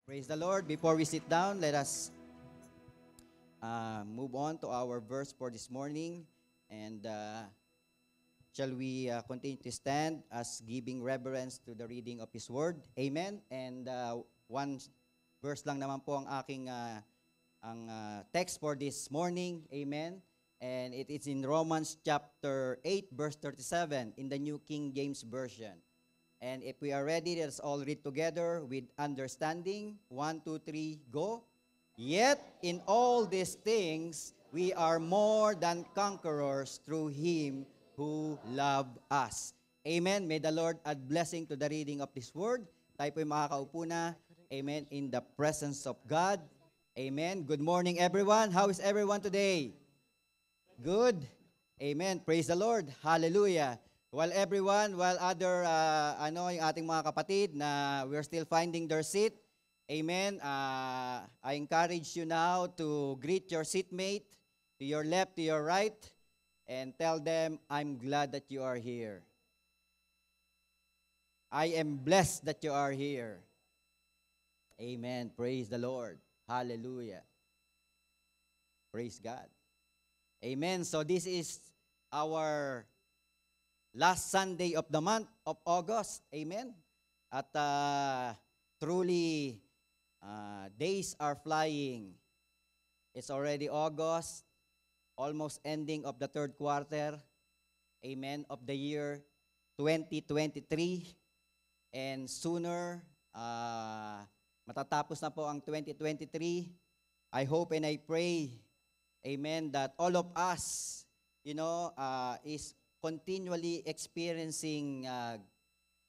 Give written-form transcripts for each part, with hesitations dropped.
Praise the Lord. Before we sit down, let us move on to our verse for this morning. And shall we continue to stand as giving reverence to the reading of His Word? Amen. And one verse lang naman po ang aking text for this morning. Amen. And it is in Romans chapter 8, verse 37 in the New King James Version. And if we are ready, let us all read together with understanding. 1, 2, 3, go. Yet in all these things, we are more than conquerors through Him who loved us. Amen. May the Lord add blessing to the reading of this word. Tayo po'y makakaupo na. Amen. In the presence of God. Amen. Good morning, everyone. How is everyone today? Good. Amen. Praise the Lord. Hallelujah. While other, yung ating mga kapatid na we're still finding their seat, amen, I encourage you now to greet your seatmate, to your left, to your right, and tell them, I'm glad that you are here. I am blessed that you are here. Amen. Praise the Lord. Hallelujah. Praise God. Amen. So this is our last Sunday of the month of August. Amen. At truly, days are flying. It's already August, almost ending of the third quarter. Amen. Of the year 2023. And sooner, matatapos na po ang 2023. I hope and I pray, amen, that all of us, is continually experiencing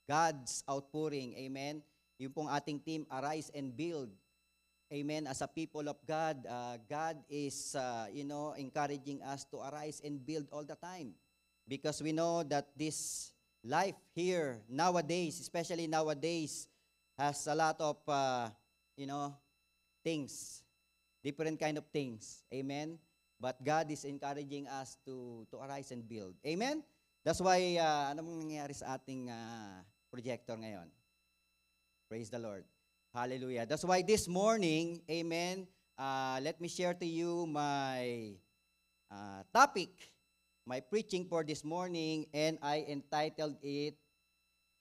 God's outpouring. Amen. Yung pong ating team, Arise and Build. Amen. As a people of God, God is, encouraging us to arise and build all the time. Because we know that this life here, nowadays, especially nowadays, has a lot of, things. Different kind of things. Amen. But God is encouraging us to arise and build. Amen? That's why, anong nangyayari sa ating projector ngayon? Praise the Lord. Hallelujah. That's why this morning, amen, let me share to you my topic, my preaching for this morning, and I entitled it,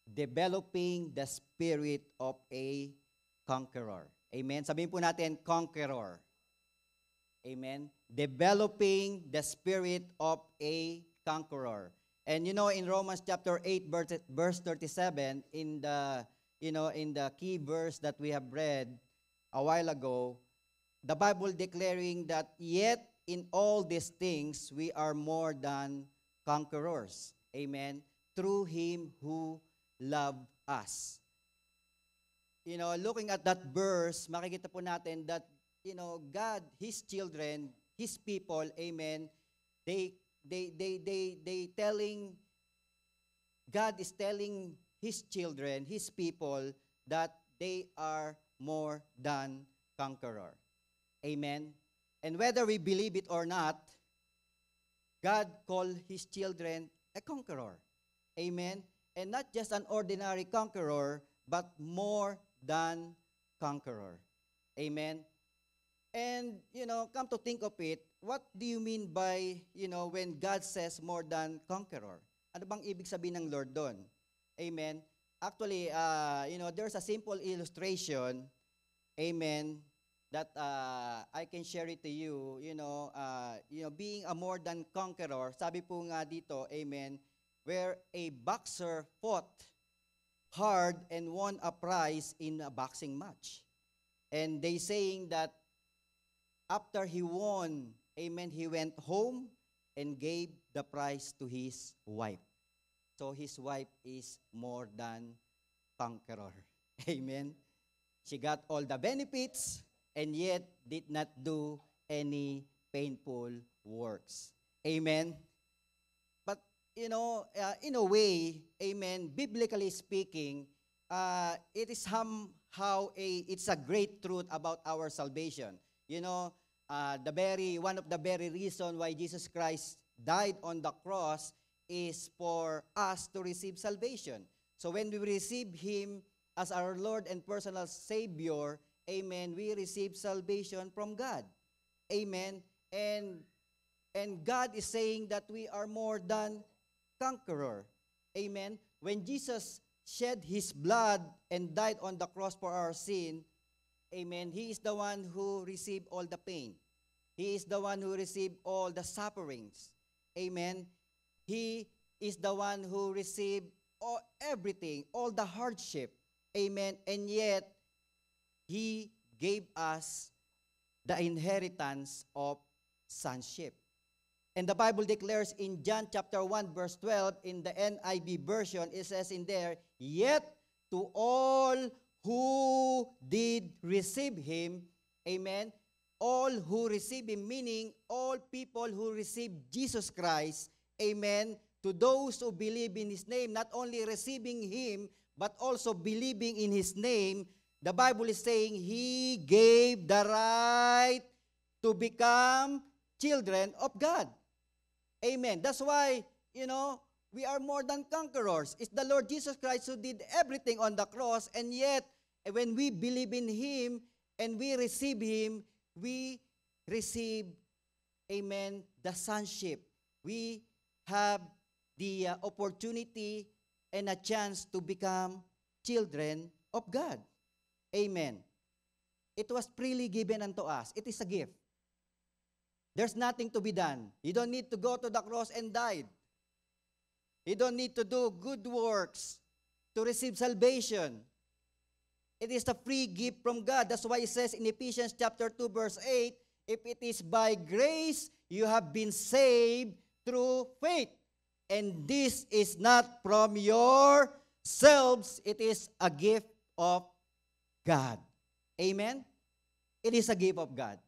Developing the Spirit of a Conqueror. Amen? Sabihin po natin, Conqueror. Amen. Developing the spirit of a conqueror. And in Romans chapter 8 verse 37 in the key verse that we have read a while ago, the Bible declaring that yet in all these things we are more than conquerors. Amen. Through Him who loved us. Looking at that verse, makikita po natin that God, His children, His people, amen, they telling, God is telling His children, His people, that they are more than conqueror. Amen. And whether we believe it or not, God called His children a conqueror. Amen. And not just an ordinary conqueror, but more than conqueror. Amen. And, come to think of it, what do you mean by, when God says more than conqueror? Ano bang ibig sabihin ng Lord doon? Amen. Actually, there's a simple illustration, amen, that I can share it to you, being a more than conqueror, sabi po nga dito, amen, where a boxer fought hard and won a prize in a boxing match. And they saying that after he won, amen, he went home and gave the prize to his wife. So his wife is more than conqueror. Amen. She got all the benefits and yet did not do any painful works. Amen. But, in a way, amen, biblically speaking, it is somehow it's a great truth about our salvation. One of the very reason why Jesus Christ died on the cross is for us to receive salvation. So when we receive Him as our Lord and personal Savior, amen, we receive salvation from God. Amen. And God is saying that we are more than conqueror. Amen. When Jesus shed his blood and died on the cross for our sin, amen, he is the one who received all the pain. He is the one who received all the sufferings. Amen. He is the one who received everything, all the hardship. Amen. And yet, he gave us the inheritance of sonship. And the Bible declares in John chapter 1 verse 12 in the NIV version, it says in there, "Yet to all who did receive him," amen, all who receive him, meaning all people who receive Jesus Christ, amen, to those who believe in his name, not only receiving him, but also believing in his name, the Bible is saying he gave the right to become children of God. Amen. That's why, we are more than conquerors. It's the Lord Jesus Christ who did everything on the cross, and yet, when we believe in him and we receive him, we receive, amen, the sonship. We have the opportunity and a chance to become children of God. Amen. It was freely given unto us. It is a gift. There's nothing to be done. You don't need to go to the cross and die. You don't need to do good works to receive salvation. It is a free gift from God. That's why it says in Ephesians chapter 2 verse 8, if it is by grace you have been saved through faith. And this is not from yourselves. It is a gift of God. Amen? It is a gift of God.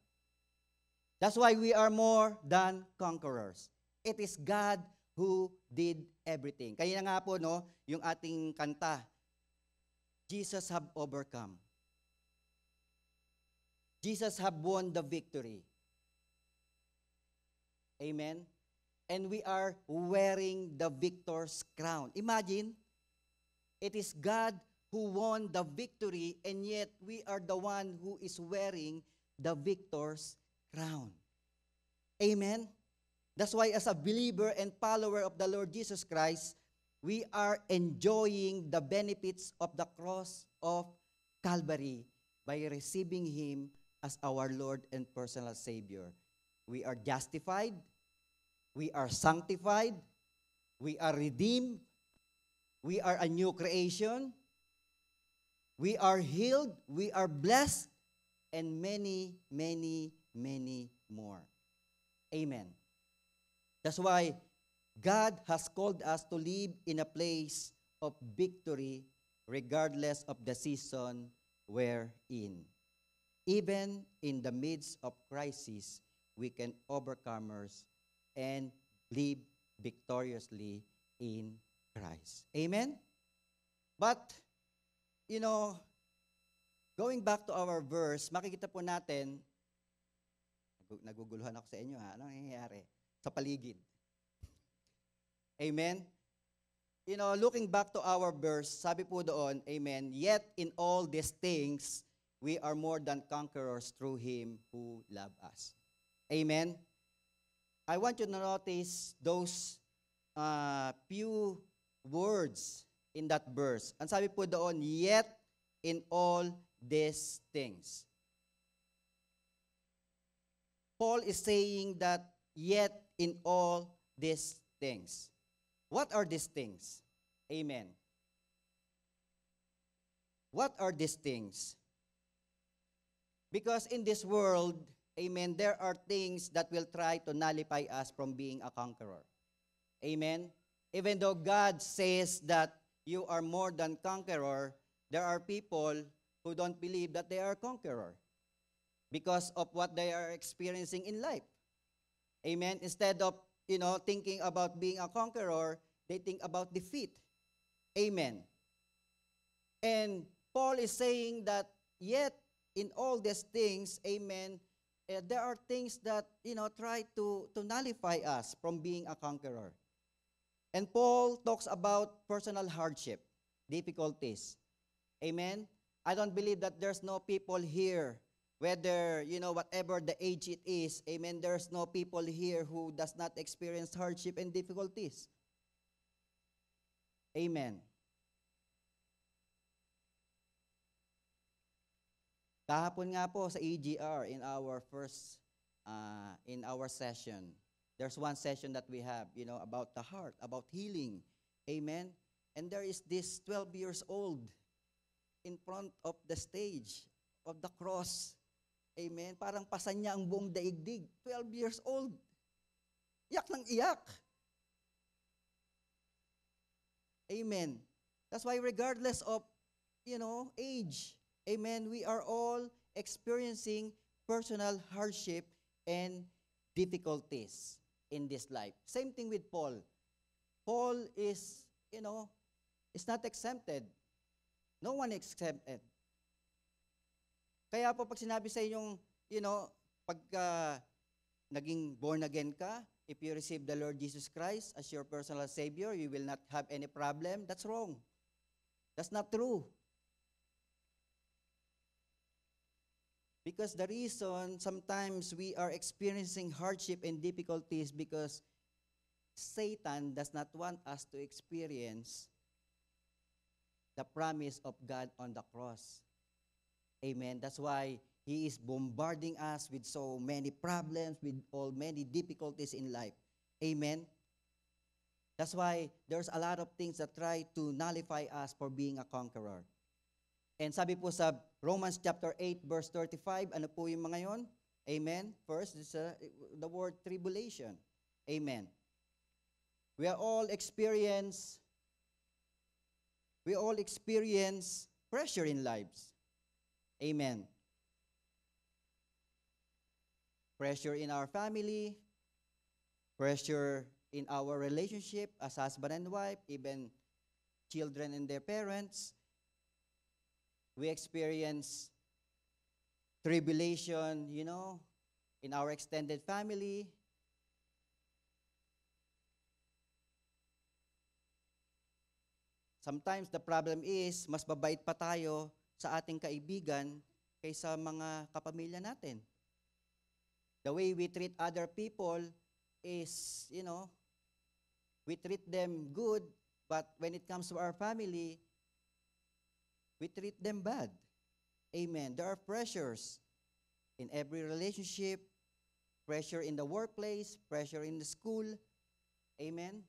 That's why we are more than conquerors. It is God who did everything. Kaya nga po, yung ating kanta, Jesus have overcome. Jesus have won the victory. Amen? And we are wearing the victor's crown. Imagine, it is God who won the victory, and yet we are the one who is wearing the victor's crown. Amen? That's why as a believer and follower of the Lord Jesus Christ, we are enjoying the benefits of the cross of Calvary by receiving him as our Lord and personal Savior. We are justified, we are sanctified, we are redeemed, we are a new creation, we are healed, we are blessed, and many, many, many more. Amen. That's why God has called us to live in a place of victory regardless of the season we're in. Even in the midst of crisis, we can overcomers and live victoriously in Christ. Amen? But, going back to our verse, makikita po natin, naguguluhan ako sa inyo ha, anong nangyayari? Sa paligid. Amen? Looking back to our verse, sabi po doon, amen, yet in all these things, we are more than conquerors through him who loved us. Amen? I want you to notice those few words in that verse. Ang sabi po doon, yet in all these things. Paul is saying that yet in all these things. What are these things? Amen. What are these things? Because in this world, amen, there are things that will try to nullify us from being a conqueror. Amen? Even though God says that you are more than conqueror, there are people who don't believe that they are conqueror because of what they are experiencing in life. Amen? Instead of, thinking about being a conqueror, they think about defeat. Amen. And Paul is saying that yet in all these things, amen, there are things that, try to nullify us from being a conqueror. And Paul talks about personal hardship, difficulties. Amen? I don't believe that there's no people here, whether, whatever the age it is, amen, there's no people here who does not experience hardship and difficulties. Amen. Kahapon nga po sa EGR in our session, there's one session that we have, about the heart, about healing. Amen. And there is this 12 years old in front of the stage of the cross. Amen. Parang pasan niya ang buong daigdig. 12 years old. Iyak ng iyak. Amen. That's why regardless of, age, amen, we are all experiencing personal hardship and difficulties in this life. Same thing with Paul. Paul is, is not exempted. No one exempted. Kaya po pag sinabi sa inyong, pagka naging born again ka, if you receive the Lord Jesus Christ as your personal Savior, you will not have any problem. That's wrong. That's not true. Because the reason sometimes we are experiencing hardship and difficulties because Satan does not want us to experience the promise of God on the cross. Amen. That's why he is bombarding us with so many problems, with all many difficulties in life. Amen. That's why there's a lot of things that try to nullify us for being a conqueror. And sabi po sa Romans chapter 8 verse 35, ano po yung mga yon? Amen. First is the word tribulation. Amen. We all experience pressure in lives. Amen. Pressure in our family, pressure in our relationship as husband and wife, even children and their parents. We experience tribulation, in our extended family. Sometimes the problem is, mas babait pa tayo sa ating kaibigan kaysa mga kapamilya natin. The way we treat other people is, we treat them good, but when it comes to our family, we treat them bad. Amen. There are pressures in every relationship, pressure in the workplace, pressure in the school. Amen.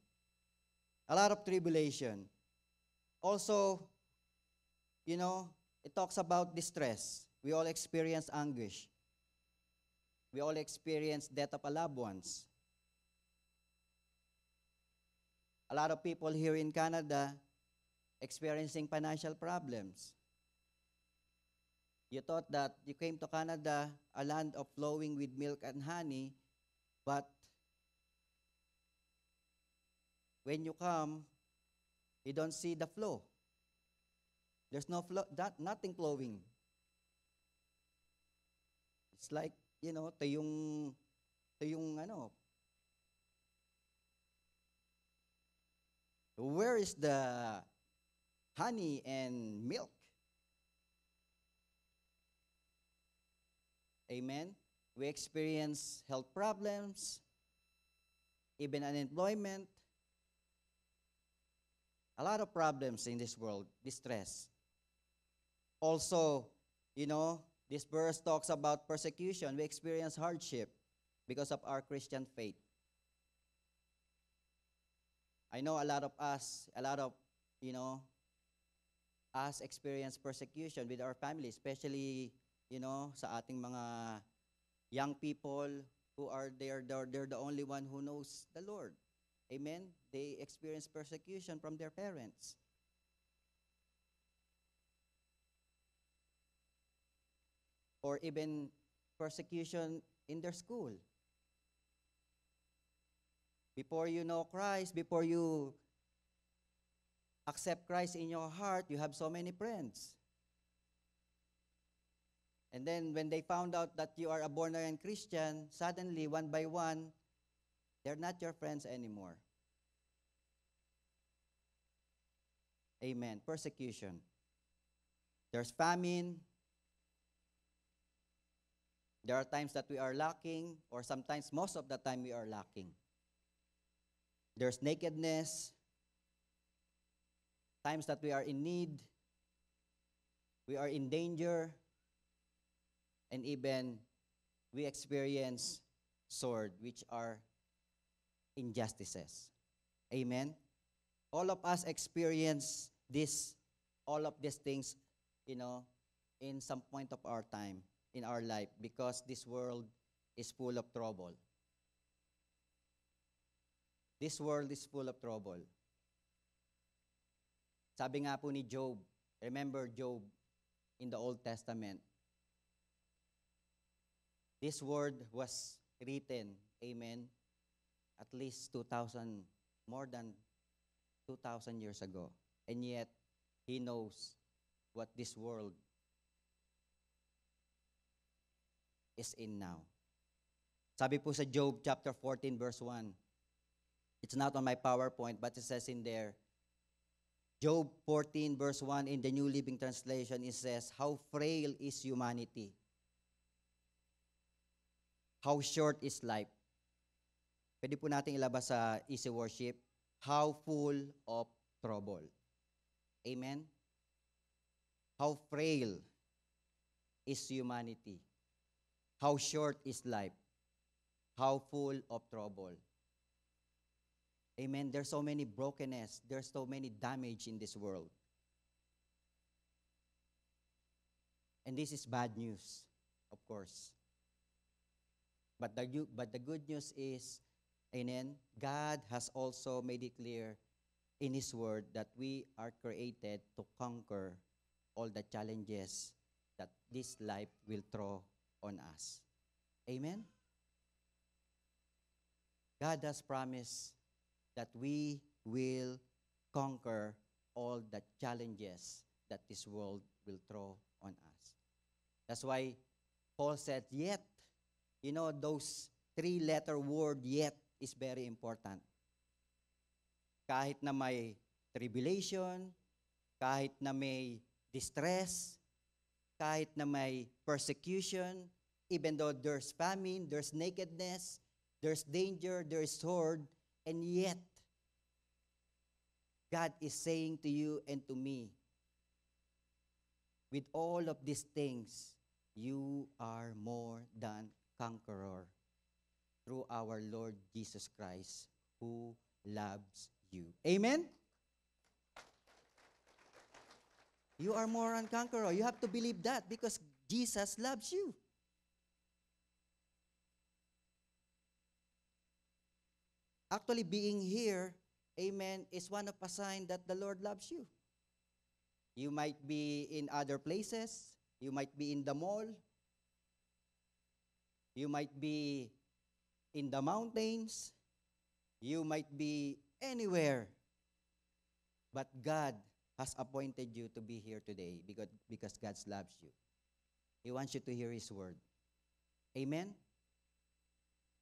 A lot of tribulation. Also, it talks about distress. We all experience anguish. We all experience death of a loved ones. A lot of people here in Canada experiencing financial problems. You thought that you came to Canada, a land of flowing with milk and honey, but when you come, you don't see the flow. There's no flow, nothing flowing. It's like, ito yung where is the honey and milk? Amen. We experience health problems, even unemployment, a lot of problems in this world, distress. Also, this verse talks about persecution. We experience hardship because of our Christian faith. I know a lot of us experience persecution with our family, especially, sa ating mga young people who are there, they're the only one who knows the Lord. Amen? They experience persecution from their parents. Or even persecution in their school. Before you know Christ, before you accept Christ in your heart, you have so many friends. And then when they found out that you are a born-again Christian, suddenly, one by one, they're not your friends anymore. Amen. Persecution. There's famine. There are times that we are lacking, or sometimes most of the time we are lacking. There's nakedness, times that we are in need, we are in danger, and even we experience sword, which are injustices. Amen? All of us experience this, all of these things, in some point of our time, in our life, because this world is full of trouble. This world is full of trouble. Sabi nga po ni Job, remember Job in the Old Testament, this word was written, amen, at least 2,000, more than 2,000 years ago. And yet, he knows what this world is in now. Sabi po sa Job chapter 14 verse 1, it's not on my PowerPoint, but it says in there, Job 14 verse 1 in the New Living Translation, it says, how frail is humanity? How short is life? Pwede po natin ilabas sa Easy Worship, how full of trouble. Amen? How frail is humanity? How short is life? How full of trouble? Amen? There's so many brokenness. There's so many damage in this world. And this is bad news, of course. But the good news is, amen, God has also made it clear in His Word that we are created to conquer all the challenges that this life will throw on us. Amen? God has promised that we will conquer all the challenges that this world will throw on us. That's why Paul said, yet, those 3-letter word, yet, is very important. Kahit na may tribulation, kahit na may distress, kahit na may persecution, even though there's famine, there's nakedness, there's danger, there's sword, and yet, God is saying to you and to me, with all of these things, you are more than conqueror through our Lord Jesus Christ, who loves you. Amen? You are more than conqueror. You have to believe that because Jesus loves you. Actually, being here, amen, is one of a sign that the Lord loves you. You might be in other places. You might be in the mall. You might be in the mountains. You might be anywhere. But God has appointed you to be here today because God loves you. He wants you to hear His word. Amen?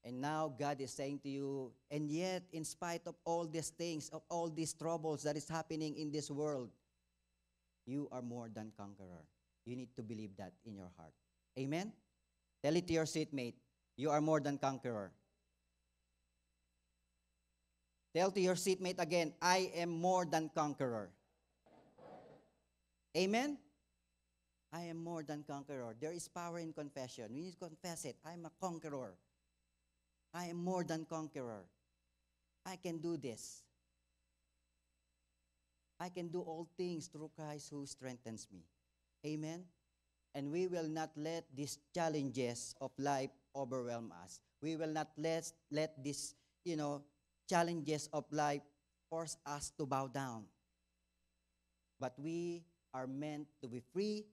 And now God is saying to you, and yet, in spite of all these things, of all these troubles that is happening in this world, you are more than conqueror. You need to believe that in your heart. Amen? Tell it to your seatmate, you are more than conqueror. Tell to your seatmate again, I am more than conqueror. Amen? I am more than conqueror. There is power in confession. We need to confess it. I am a conqueror. I am more than conqueror. I can do this. I can do all things through Christ who strengthens me. Amen? And we will not let these challenges of life overwhelm us. We will not let these, challenges of life force us to bow down. But we are meant to be free.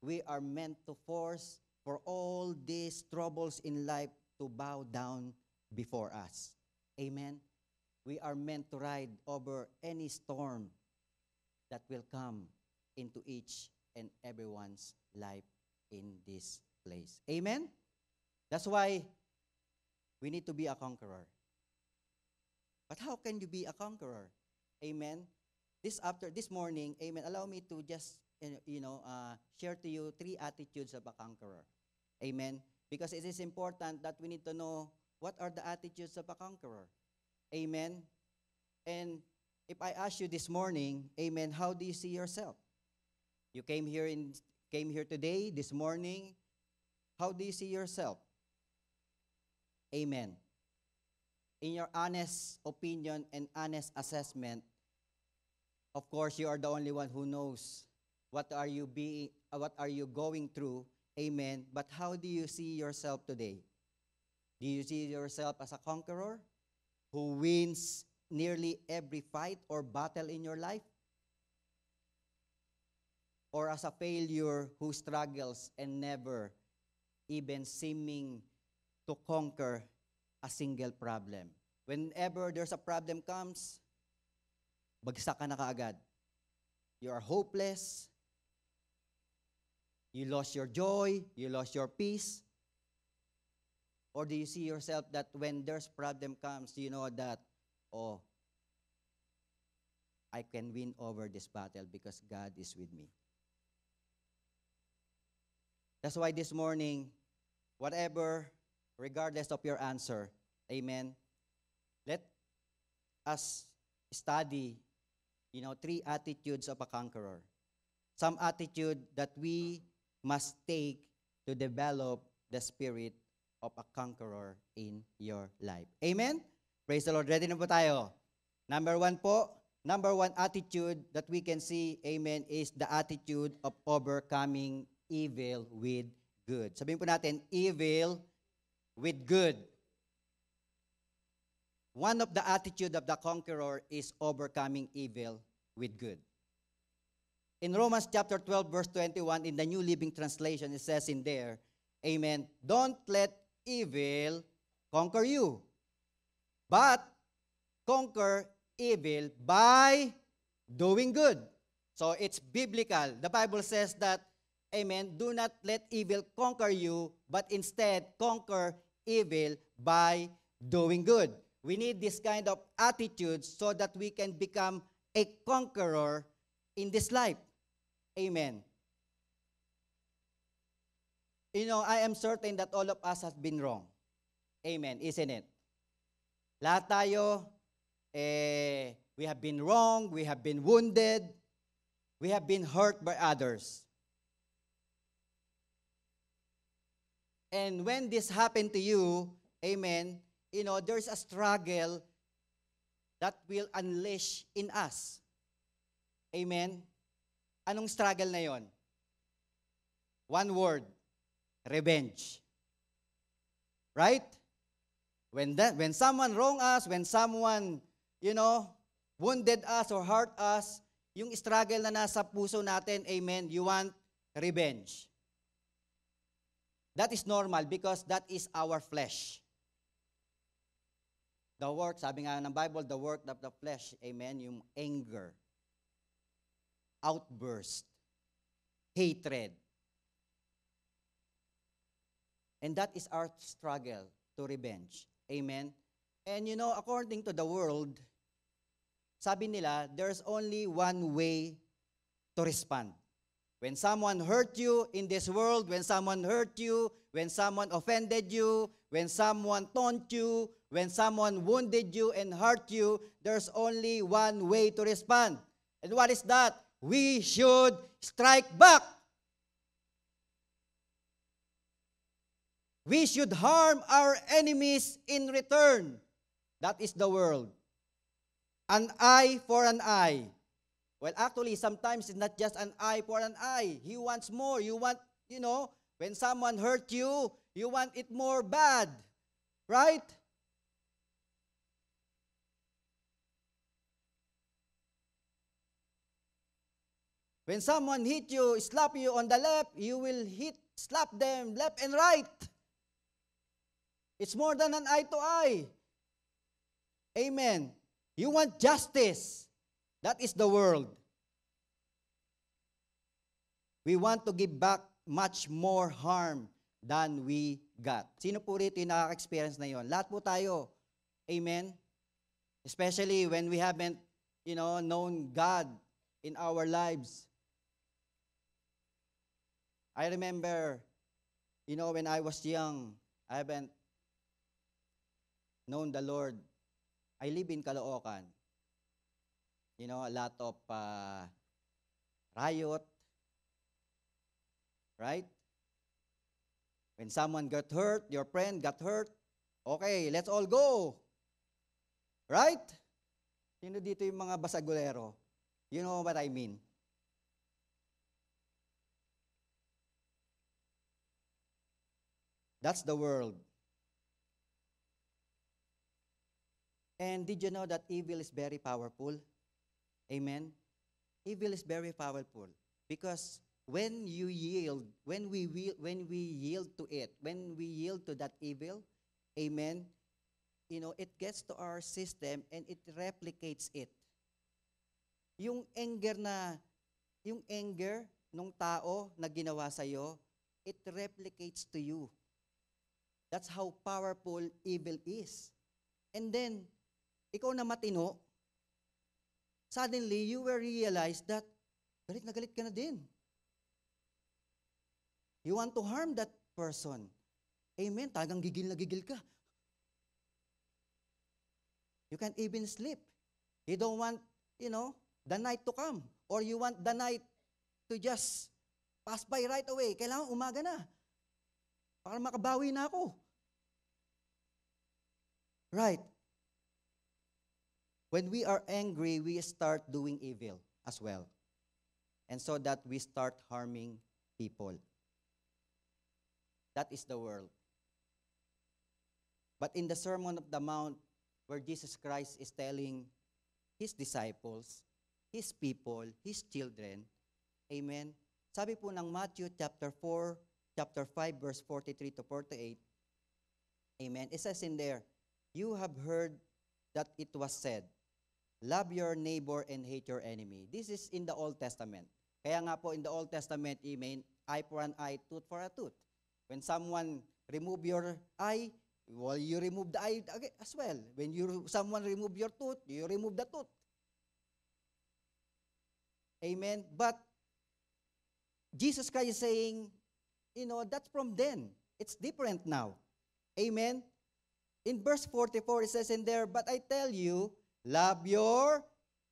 We are meant to force for all these troubles in life to bow down before us. Amen? We are meant to ride over any storm that will come into each and everyone's life in this place. Amen? That's why we need to be a conqueror. But how can you be a conqueror? Amen? This morning, amen, allow me to just share to you three attitudes of a conqueror. Amen. Because it is important that we need to know what are the attitudes of a conqueror. Amen. And if I ask you this morning, amen, how do you see yourself? You came here today, this morning. How do you see yourself? Amen. In your honest opinion and honest assessment, of course, you are the only one who knows what are you going through. Amen. But how do you see yourself today? Do you see yourself as a conqueror who wins nearly every fight or battle in your life? Or as a failure who struggles and never even seeming to conquer a single problem? Whenever there's a problem comes, bagsak ka na kaagad. You are hopeless. You lost your joy. You lost your peace. Or do you see yourself that when there's problem comes, you know that, oh, I can win over this battle because God is with me. That's why this morning, whatever, regardless of your answer, amen, let us study, three attitudes of a conqueror. Some attitude that we must take to develop the spirit of a conqueror in your life. Amen? Praise the Lord. Ready na po tayo? Number one attitude that we can see, amen, is the attitude of overcoming evil with good. Sabihin po natin, evil with good. One of the attitude of the conqueror is overcoming evil with good. In Romans chapter 12, verse 21, in the New Living Translation, it says in there, amen, don't let evil conquer you, but conquer evil by doing good. So it's biblical. The Bible says that, amen, do not let evil conquer you, but instead conquer evil by doing good. We need this kind of attitude so that we can become a conqueror in this life. Amen. I am certain that all of us have been wrong. Amen, isn't it? Lahat tayo, we have been wrong, we have been wounded, we have been hurt by others. And when this happened to you, amen, there's a struggle that will unleash in us. Amen? Anong struggle na yon? One word, revenge. Right? When someone wrong us, when someone, wounded us or hurt us, yung struggle na nasa puso natin, amen, you want revenge. That is normal because that is our flesh. The work, sabi nga ng Bible, the work of the flesh, amen, yung anger, outburst, hatred. And that is our struggle to revenge. Amen? And according to the world, sabi nila, there's only one way to respond. When someone hurt you in this world, when someone hurt you, when someone offended you, when someone taunt you, when someone wounded you and hurt you, there's only one way to respond. And what is that? We should strike back. We should harm our enemies in return. That is the world. An eye for an eye. Well, actually, sometimes it's not just an eye for an eye. He wants more. You want, when someone hurt you, you want it more bad. Right? When someone hit you, slap you on the left, you will slap them left and right. It's more than an eye to eye. Amen. You want justice. That is the world. We want to give back much more harm than we got. Sino po rito yung nakaka-experience na yon? Lahat po tayo. Amen? Especially when we haven't, known God in our lives. I remember, when I was young, I haven't known the Lord. I live in Caloocan. A lot of riot, right? When someone got hurt, your friend got hurt, okay, let's all go. Right? Sino dito yung mga basagulero? You know what I mean? That's the world. And did you know that evil is very powerful? Amen? Evil is very powerful because when you yield, when we yield to it, when we yield to that evil, amen, it gets to our system and it replicates it. Yung anger nung tao na ginawa sa'yo, it replicates to you. That's how powerful evil is. And then, ikaw na matino, suddenly you will realize that galit na galit ka na din. You want to harm that person. Amen. Tagang gigil na gigil ka. You can't even sleep. You don't want, the night to come. Or you want the night to just pass by right away. Kailangan umaga na. Para makabawi na ako. Right. When we are angry, we start doing evil as well. And so that we start harming people. That is the world. But in the Sermon of the Mount, where Jesus Christ is telling His disciples, His people, His children, amen, sabi po ng Matthew chapter 4, chapter 5, verse 43 to 48, amen, it says in there, you have heard that it was said, love your neighbor and hate your enemy. This is in the Old Testament. Kaya nga po in the Old Testament, amen, eye for an eye, tooth for a tooth. When someone remove your eye, well, you remove the eye as well. When someone remove your tooth, you remove the tooth. Amen. But Jesus Christ is saying, that's from then. It's different now. Amen. In verse 44, it says in there, but I tell you, love your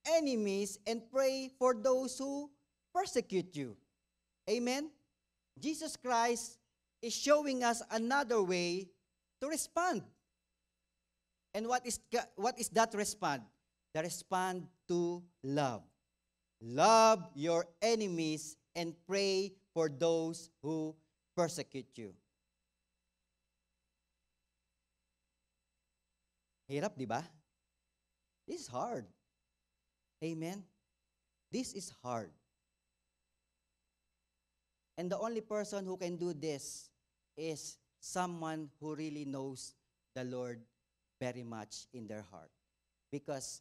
enemies and pray for those who persecute you. Amen. Jesus Christ is showing us another way to respond. And what is that respond? The respond to love. Love your enemies and pray for those who persecute you. Hirap, di ba? This is hard. Amen? This is hard. And the only person who can do this is someone who really knows the Lord very much in their heart. Because,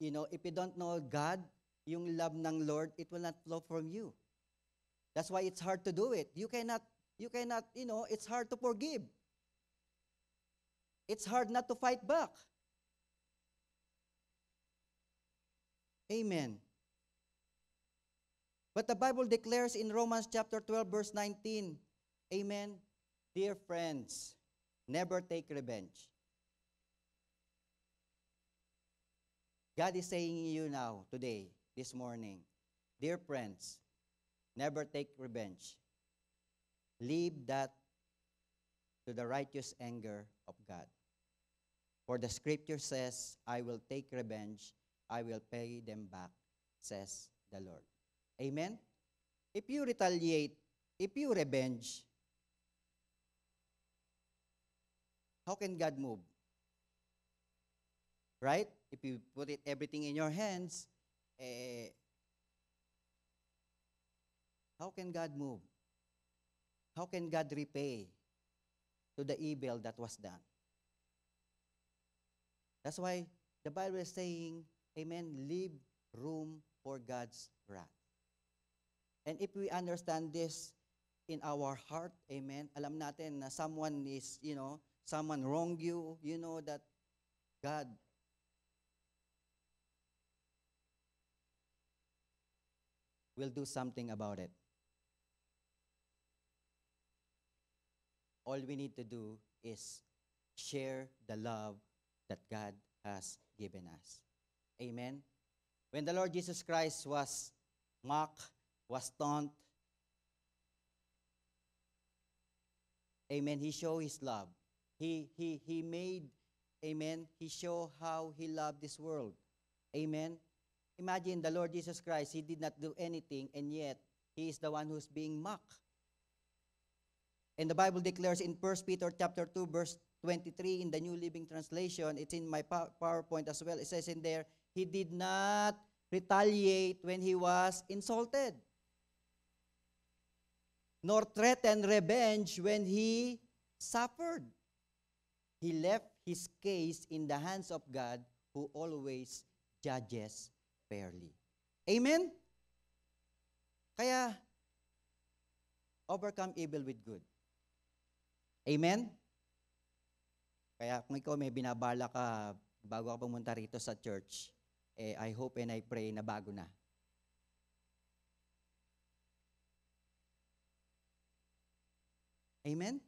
if you don't know God, yung love ng Lord, it will not flow from you. That's why it's hard to do it. You cannot, it's hard to forgive. It's hard not to fight back. Amen. But the Bible declares in Romans chapter 12, verse 19, amen, dear friends, never take revenge. God is saying to you now, today, this morning, dear friends, never take revenge. Leave that to the righteous anger of God. For the scripture says, I will take revenge, I will pay them back, says the Lord. Amen? If you retaliate, if you revenge, how can God move? Right? If you put everything in your hands, how can God move? How can God repay to the evil that was done? That's why the Bible is saying, amen, leave room for God's wrath. And if we understand this in our heart, amen, alam natin na someone is, someone wronged you, you know that God will do something about it. All we need to do is share the love that God has given us. Amen? When the Lord Jesus Christ was mocked, was taunted, amen, He showed His love. He made, amen, He showed how He loved this world. Amen? Imagine the Lord Jesus Christ, He did not do anything, and yet He is the one who's being mocked. And the Bible declares in 1 Peter chapter 2, verse 23 in the New Living Translation, it's in my PowerPoint as well, it says in there, He did not retaliate when He was insulted, nor threaten revenge when He suffered. He left His case in the hands of God, who always judges fairly. Amen? Kaya, overcome evil with good. Amen? Kaya kung ikaw may binabala ka bago ka pumunta rito sa church, I hope and I pray na bago na. Amen?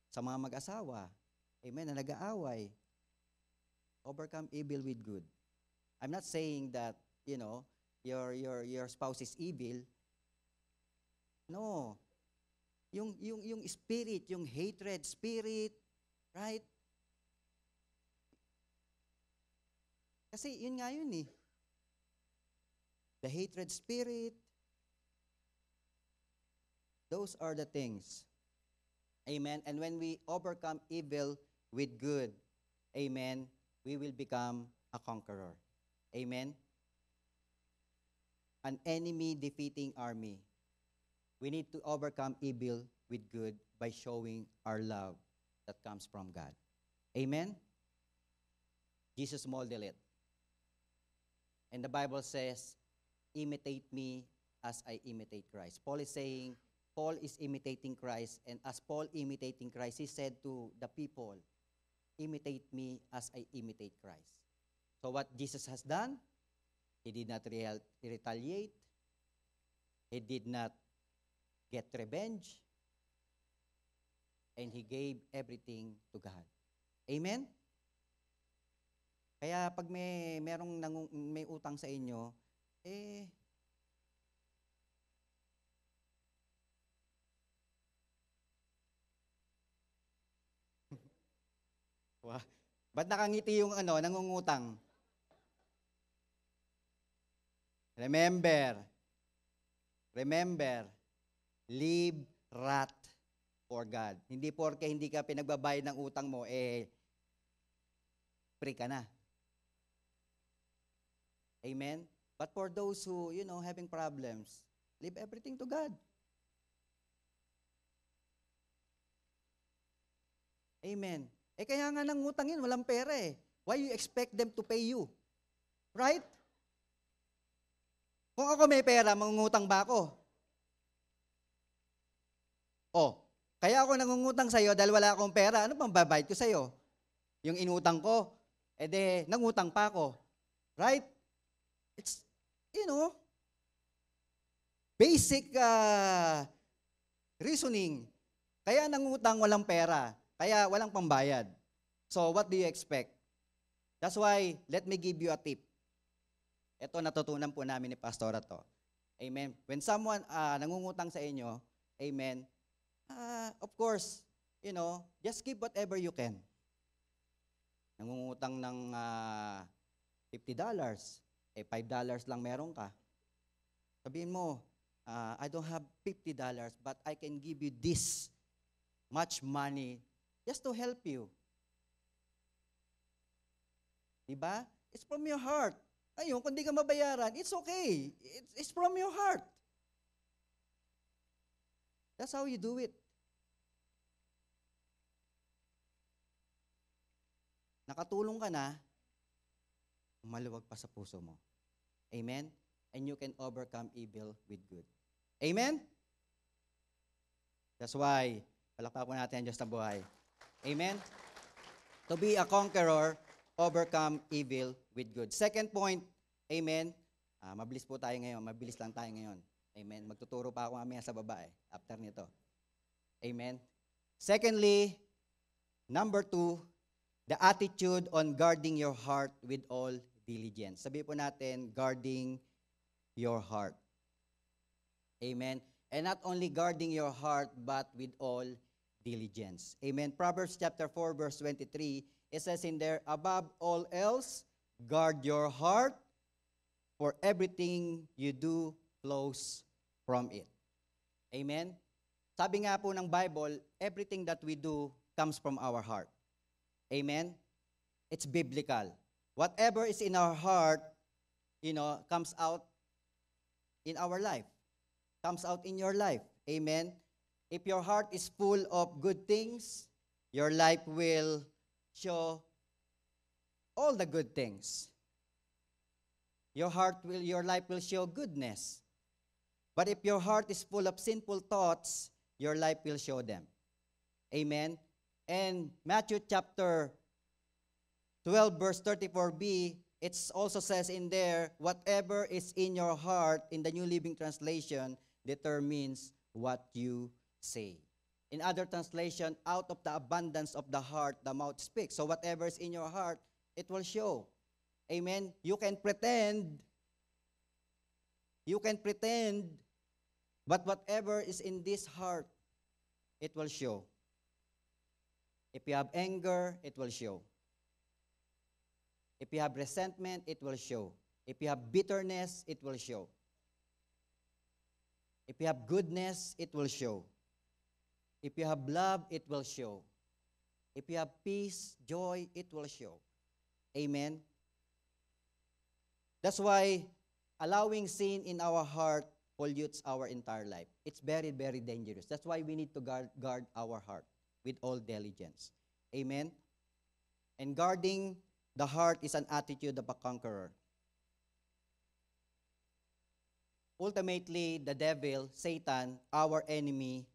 Sa mga mag-asawa, amen, na nag-aaway, overcome evil with good. I'm not saying that, your spouse is evil. No. Yung spirit, yung hatred spirit, right? Kasi yun nga yun eh. The hatred spirit, those are the things. Amen. And when we overcome evil with good, amen, we will become a conqueror. Amen. An enemy defeating army. We need to overcome evil with good by showing our love that comes from God. Amen. Jesus modeled it. And the Bible says, imitate me as I imitate Christ. Paul is saying, Paul is imitating Christ, and as Paul imitating Christ, he said to the people, imitate me as I imitate Christ. So what Jesus has done, He did not retaliate. He did not get revenge. And He gave everything to God. Amen? Kaya pag may utang sa inyo, ba't nakangiti yung nangungutang? Remember, leave wrath for God. Hindi porke hindi ka pinagbabayad ng utang mo, free ka na. Amen? But for those who, having problems, leave everything to God. Amen. Kaya nga nangutangin, walang pera eh. Why you expect them to pay you? Right? Kung ako may pera, mangungutang ba ako? Kaya ako nangungutang sa'yo dahil wala akong pera. Ano bang babayad ko sa'yo? Yung inutang ko, nangutang pa ako. Right? It's, basic reasoning. Kaya nangutang walang pera. Kaya walang pambayad. So, what do you expect? That's why, let me give you a tip. Ito, natutunan po namin ni Pastora to. Amen. When someone nangungutang sa inyo, amen, of course, just give whatever you can. Nangungutang ng $50, $5 lang meron ka. Sabihin mo, I don't have $50, but I can give you this much money just to help you. Diba? It's from your heart. Ayun, kung di ka mabayaran, it's okay. It's from your heart. That's how you do it. Nakatulong ka na, maluwag pa sa puso mo. Amen? And you can overcome evil with good. Amen? That's why, palakpakan po natin ang Diyos na buhay. Amen? To be a conqueror, overcome evil with good. Second point, amen, Mabilis po tayo ngayon. Mabilis lang tayo ngayon. Amen. Magtuturo pa ako mamaya sa baba after nito. Amen. Secondly, number 2, the attitude on guarding your heart with all diligence. Sabi po natin, guarding your heart. Amen. And not only guarding your heart, but with all diligence. Amen. Proverbs chapter 4, verse 23, it says in there, above all else, guard your heart, for everything you do flows from it. Amen. Sabi nga po ng Bible, everything that we do comes from our heart. Amen. It's biblical. Whatever is in our heart, comes out in our life. Comes out in your life. Amen. If your heart is full of good things, your life will show all the good things. Your life will show goodness. But if your heart is full of sinful thoughts, your life will show them. Amen. And Matthew chapter 12 verse 34b, it also says in there, whatever is in your heart, in the New Living Translation, determines what you say. In other translation, out of the abundance of the heart, the mouth speaks. So whatever is in your heart, it will show. Amen. You can pretend, but whatever is in this heart, it will show. If you have anger, it will show. If you have resentment, it will show. If you have bitterness, it will show. If you have goodness, it will show. If you have love, it will show. If you have peace, joy, it will show. Amen. That's why allowing sin in our heart pollutes our entire life. It's very, very dangerous. That's why we need to guard our heart with all diligence. Amen. And guarding the heart is an attitude of a conqueror. Ultimately, the devil, Satan, our enemy,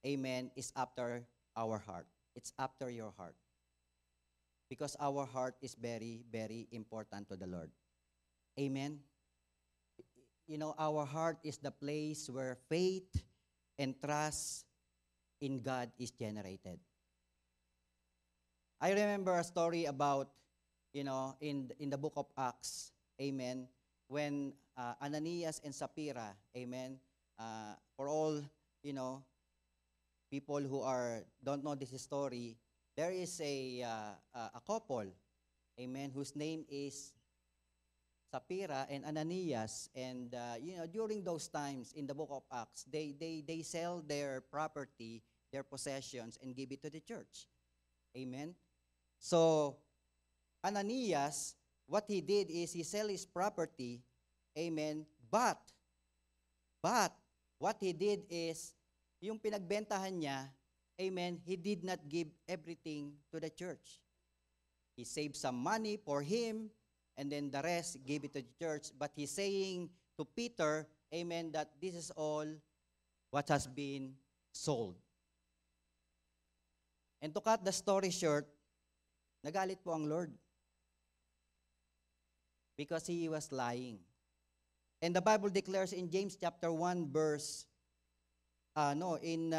amen, is after our heart. It's after your heart. Because our heart is very, very important to the Lord. Amen. Our heart is the place where faith and trust in God is generated. I remember a story about, in the book of Acts, amen, when Ananias and Sapphira, amen, for all, people who don't know this story, there is a couple, amen, whose name is Sapphira and Ananias, and during those times in the book of Acts, they sell their property, their possessions, and give it to the church. Amen. So Ananias, what he did is he sell his property, amen. But what he did is yung pinagbentahan niya, amen, he did not give everything to the church. He saved some money for him, and then the rest gave it to the church. But he's saying to Peter, amen, that this is all what has been sold. And to cut the story short, nagalit po ang Lord because he was lying. And the Bible declares in James chapter 1 verse, in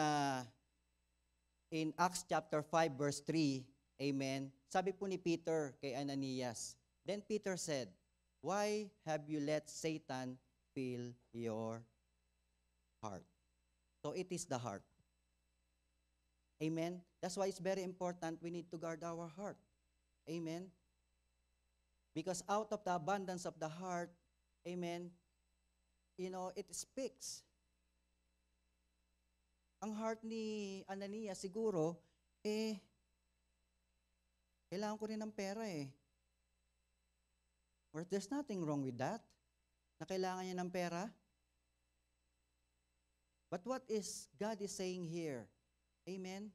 Acts chapter 5 verse 3, amen, sabi po ni Peter kay Ananias, then Peter said, why have you let Satan fill your heart? So it is the heart. Amen? That's why it's very important we need to guard our heart. Amen? Because out of the abundance of the heart, amen, it speaks. Ang heart ni Ananias siguro, kailangan ko rin ng pera Or there's nothing wrong with that, na kailangan niya ng pera. But what is God is saying here? Amen?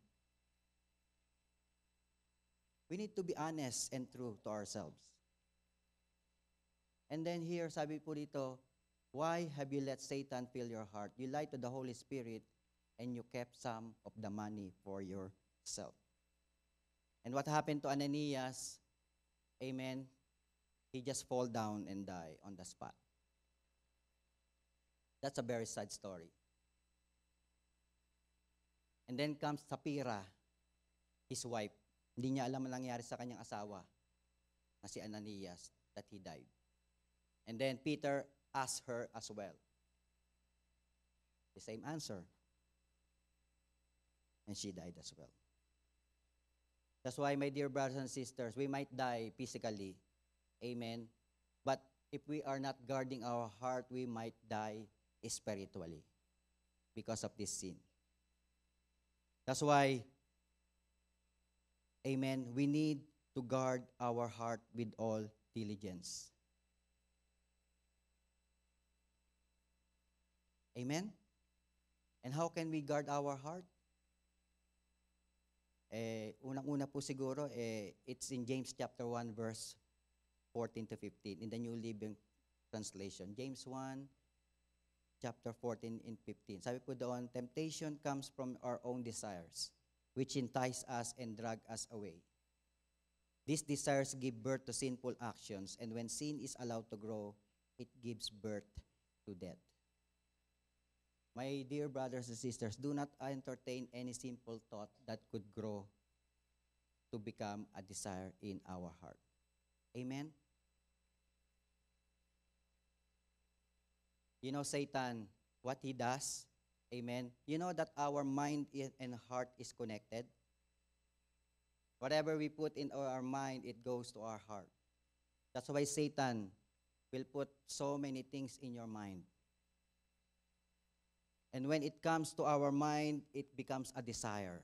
We need to be honest and true to ourselves. And then here, sabi po dito, why have you let Satan fill your heart? You lied to the Holy Spirit and you kept some of the money for yourself. And what happened to Ananias? Amen? He just fall down and die on the spot. That's a very sad story. And then comes Sapphira, his wife. Hindi niya alam ang nangyari sa kanyang asawa na si Ananias, that he died. And then Peter asked her as well. The same answer. And she died as well. That's why, my dear brothers and sisters, we might die physically. Amen. But if we are not guarding our heart, we might die spiritually because of this sin. That's why, amen, we need to guard our heart with all diligence. Amen? And how can we guard our heart? Unang-una po siguro, it's in James chapter 1, verse 14 to 15, in the New Living Translation. James 1, chapter 14 and 15. Sabi po doon, temptation comes from our own desires, which entice us and drag us away. These desires give birth to sinful actions, and when sin is allowed to grow, it gives birth to death. My dear brothers and sisters, do not entertain any simple thought that could grow to become a desire in our heart. Amen? You know, Satan, what he does, amen, you know that our mind and heart is connected. Whatever we put in our mind, it goes to our heart. That's why Satan will put so many things in your mind. And when it comes to our mind, it becomes a desire.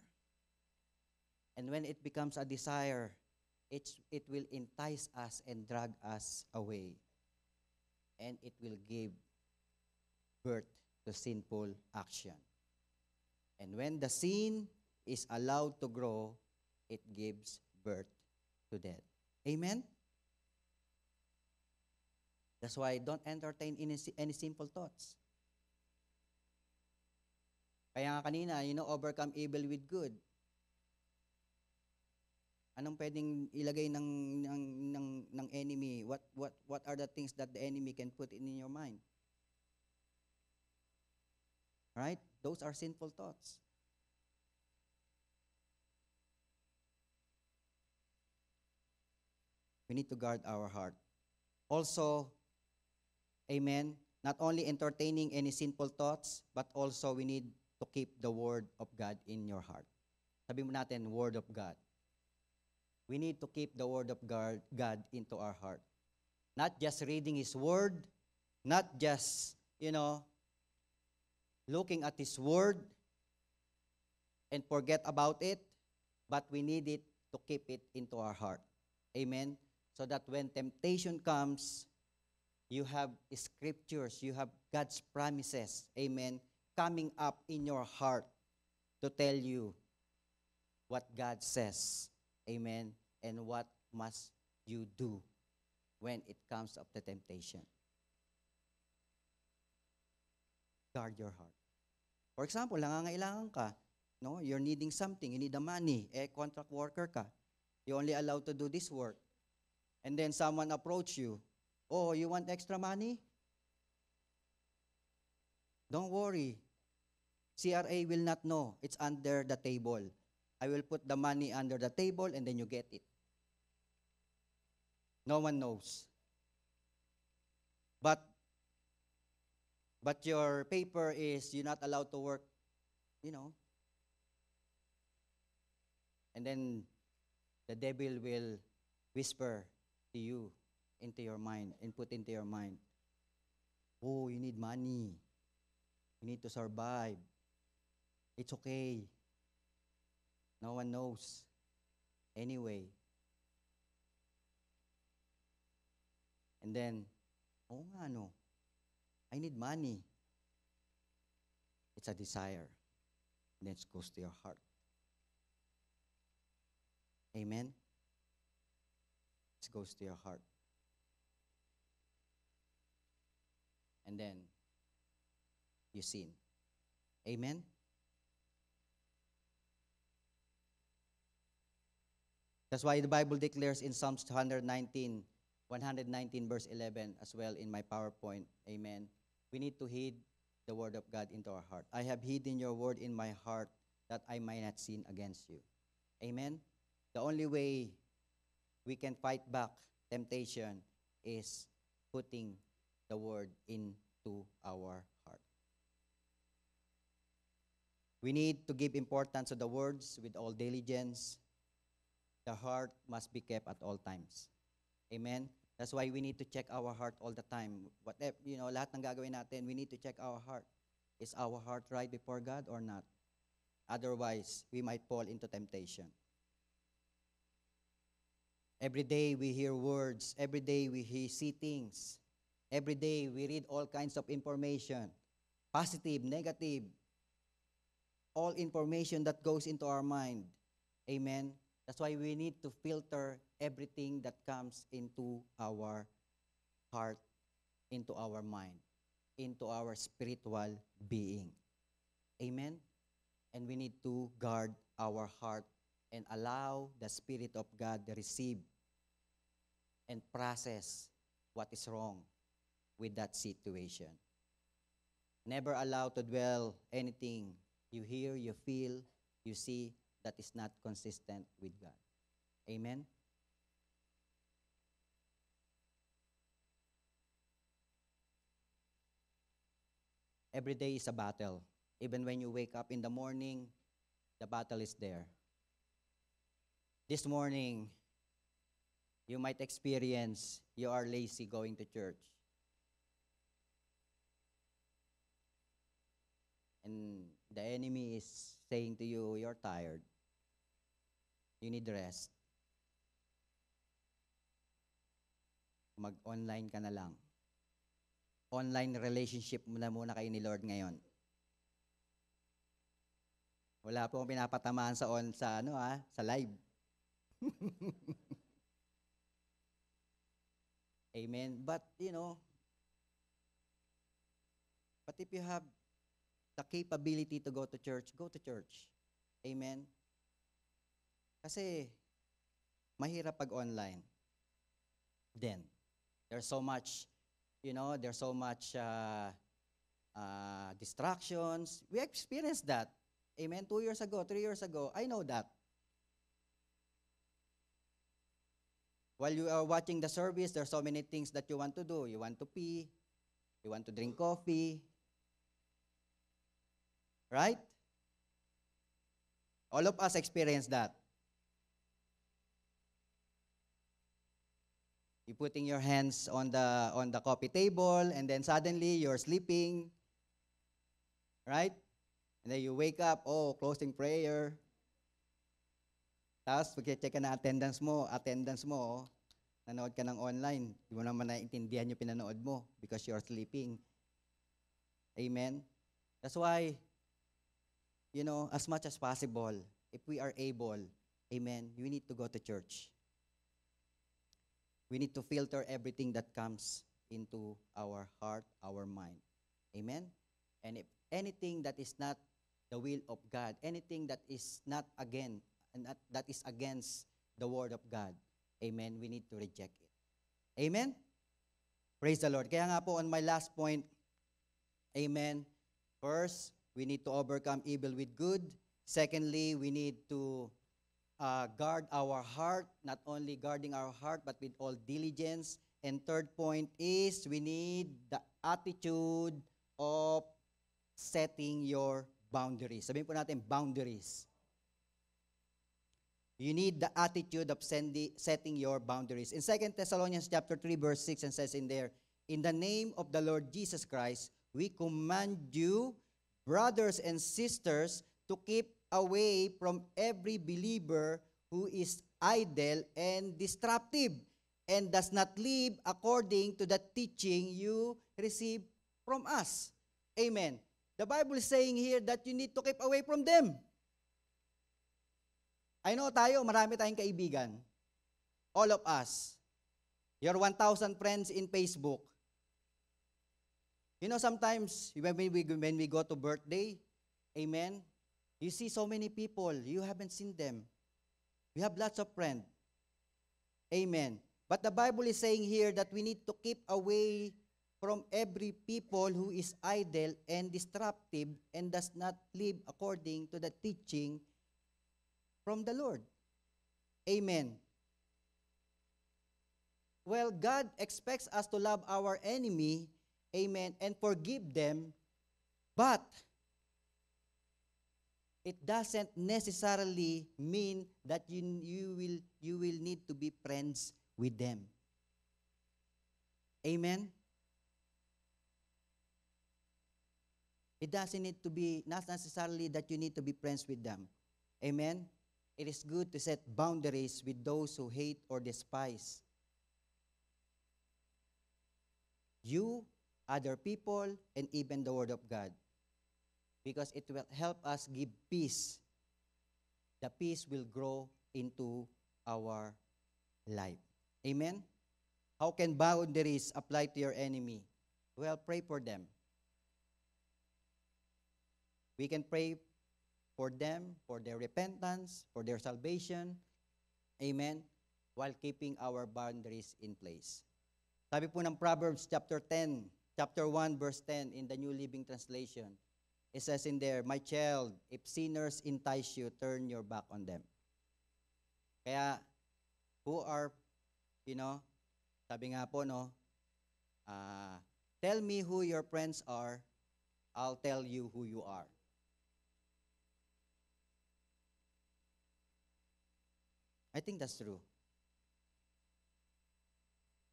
And when it becomes a desire, it will entice us and drag us away. And it will give birth to sinful action. And when the sin is allowed to grow, it gives birth to death. Amen? That's why don't entertain any simple thoughts. Kaya nga kanina, overcome evil with good. Anong pwedeng ilagay ng enemy? What are the things that the enemy can put in your mind? Right? Those are sinful thoughts. We need to guard our heart. Also, amen, not only entertaining any sinful thoughts, but also we need to keep the Word of God in your heart. Sabi mo natin, Word of God. We need to keep the Word of God into our heart. Not just reading His Word, not just, looking at His Word and forget about it, but we need it to keep it into our heart. Amen? So that when temptation comes, you have scriptures, you have God's promises, amen, coming up in your heart to tell you what God says, amen, and what must you do when it comes up the temptation. Guard your heart. For example, nangangailangan ka, you're needing something, you need the money, contract worker ka, you're only allowed to do this work, and then someone approach you, oh, you want extra money? Don't worry. CRA will not know. It's under the table. I will put the money under the table and then you get it. No one knows. But your paper is you're not allowed to work, And then the devil will whisper to you into your mind and put into your mind, oh, you need money. You need to survive. It's okay. No one knows. Anyway. And then, oh nga no, I need money. It's a desire. And then it goes to your heart. Amen? It goes to your heart. And then, you sin. Amen? That's why the Bible declares in Psalms 119 verse 11 as well in my PowerPoint. Amen. We need to heed the word of God into our heart. I have hidden your word in my heart that I might not sin against you. Amen? The only way we can fight back temptation is putting the word into our heart. We need to give importance to the words with all diligence. The heart must be kept at all times. Amen? That's why we need to check our heart all the time. Whatever, lahat ng gagawin natin, we need to check our heart. Is our heart right before God or not? Otherwise, we might fall into temptation. Every day we hear words. Every day we see things. Every day we read all kinds of information. Positive, negative. All information that goes into our mind. Amen? That's why we need to filter everything that comes into our heart, into our mind, into our spiritual being. Amen? And we need to guard our heart and allow the Spirit of God to receive and process what is wrong with that situation. Never allow to dwell anything you hear, you feel, you see that is not consistent with God. Amen? Every day is a battle. Even when you wake up in the morning, the battle is there. This morning, you might experience you are lazy going to church. And the enemy is saying to you, you're tired. You need rest. Mag-online ka na lang. Online relationship muna kayo ni Lord ngayon. Wala po akong pinapatamaan sa live. Amen. But if you have the capability to go to church, go to church. Amen. Kasi mahirap pag online. Then there's so much, distractions. We experienced that. Amen. 2 years ago, 3 years ago, I know that. While you are watching the service, there are so many things that you want to do. You want to pee. You want to drink coffee. Right? All of us experience that. You putting your hands on the coffee table, and then suddenly you're sleeping. Right? And then you wake up, closing prayer. Tapos, pag-check ka na attendance mo, nanood ka ng online, di mo naman naiintindihan yung pinanood mo because you're sleeping. Amen? That's why, as much as possible, if we are able, amen, we need to go to church. We need to filter everything that comes into our heart, our mind. Amen? And if anything that is not the will of God, anything that is not that is against the word of God, amen, we need to reject it. Amen? Praise the Lord. Kaya nga po, on my last point, amen, first, we need to overcome evil with good. Secondly, we need to guard our heart, not only guarding our heart, but with all diligence. And third point is we need the attitude of setting your boundaries. Sabihin po natin, boundaries. You need the attitude of setting your boundaries. In 2 Thessalonians chapter 3, verse 6, and says in there, in the name of the Lord Jesus Christ, we command you, brothers and sisters, to keep away from every believer who is idle and disruptive and does not live according to the teaching you receive from us. Amen. The Bible is saying here that you need to keep away from them. I know marami tayong kaibigan. All of us. Your 1,000 friends in Facebook. Sometimes when we go to birthday, amen, you see so many people, you haven't seen them. We have lots of friends. Amen. But the Bible is saying here that we need to keep away from every people who is idle and disruptive and does not live according to the teaching from the Lord. Amen. Well, God expects us to love our enemy, amen, and forgive them, but it doesn't necessarily mean that you will need to be friends with them. Amen. It doesn't need to be, not necessarily that you need to be friends with them. Amen. It is good to set boundaries with those who hate or despise you, other people, and even the Word of God. Because it will help us give peace. The peace will grow into our life. Amen? How can boundaries apply to your enemy? Well, pray for them. We can pray for them, for their repentance, for their salvation. Amen? While keeping our boundaries in place. Sabi po ng Proverbs chapter 1 verse 10 in the New Living Translation. It says in there, "My child, if sinners entice you, turn your back on them." Kaya, who are, sabi nga po, tell me who your friends are, I'll tell you who you are. I think that's true.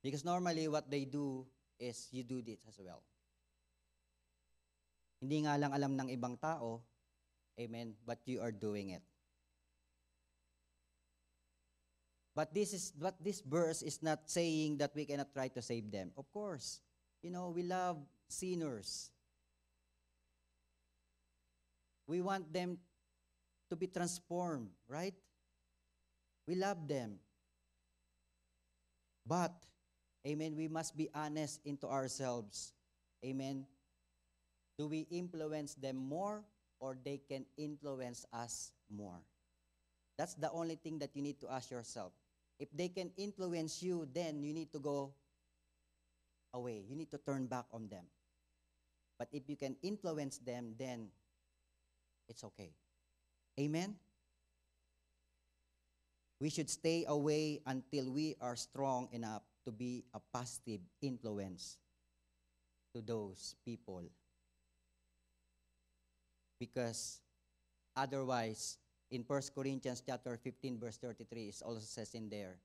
Because normally what they do is you do this as well. Hindi nga lang alam ng ibang tao, amen, but you are doing it. But this verse is not saying that we cannot try to save them. Of course, we love sinners. We want them to be transformed, right? We love them. But, amen, we must be honest into ourselves. Amen. Do we influence them more or they can influence us more? That's the only thing that you need to ask yourself. If they can influence you, then you need to go away. You need to turn back on them. But if you can influence them, then it's okay. Amen? We should stay away until we are strong enough to be a positive influence to those people. Because otherwise, in 1 Corinthians chapter 15, verse 33, it also says in there,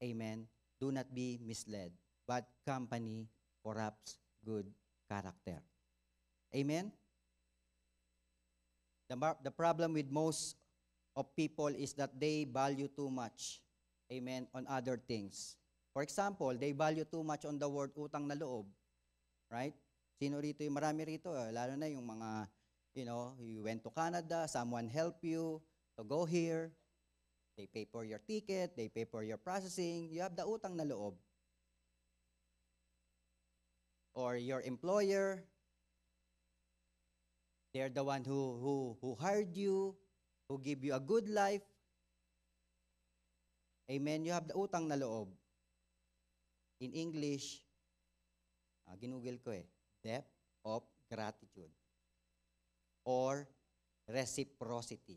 amen, do not be misled. Bad company corrupts good character. Amen? The problem with most of people is that they value too much, amen, on other things. For example, they value too much on the word utang na loob. Right? Sino rito yung marami rito? Lalo na yung mga, you went to Canada, someone helped you to go here. They pay for your ticket, they pay for your processing. You have the utang na loob. Or your employer, they're the one who hired you, who give you a good life. Amen? You have the utang na loob. In English, ginugol ko debt of gratitude. Or reciprocity.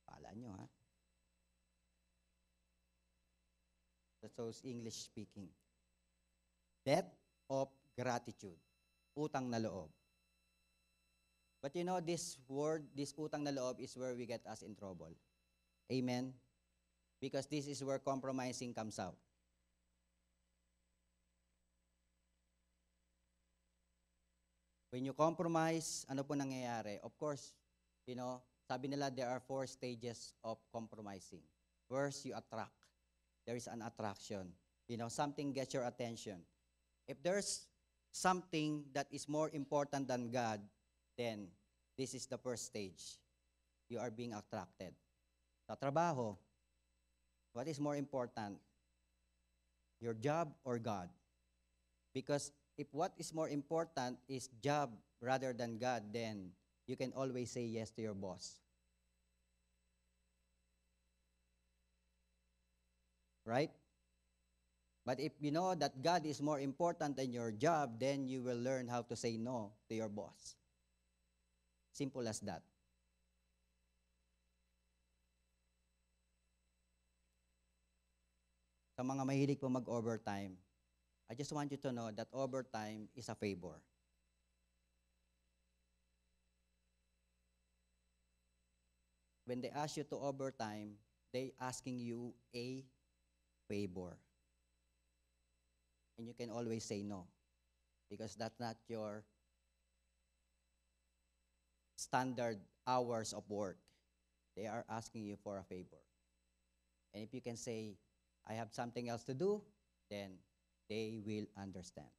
Pala nyo, ha? That's those English speaking. Debt of gratitude. Utang na loob. But this word, this utang na loob is where we get us in trouble. Amen? Because this is where compromising comes out. When you compromise, ano po nangyayari? Of course, sabi nila there are 4 stages of compromising. First, you attract. There is an attraction. Something gets your attention. If there's something that is more important than God, then this is the first stage. You are being attracted. Sa trabaho, what is more important? Your job or God? Because if what is more important is job rather than God, then you can always say yes to your boss. Right? But if you know that God is more important than your job, then you will learn how to say no to your boss. Simple as that. Sa mga mahilig po mag-overtime, I just want you to know that overtime is a favor. When they ask you to overtime, they asking you a favor. And you can always say no because that's not your standard hours of work. They are asking you for a favor. And if you can say, I have something else to do, then they will understand.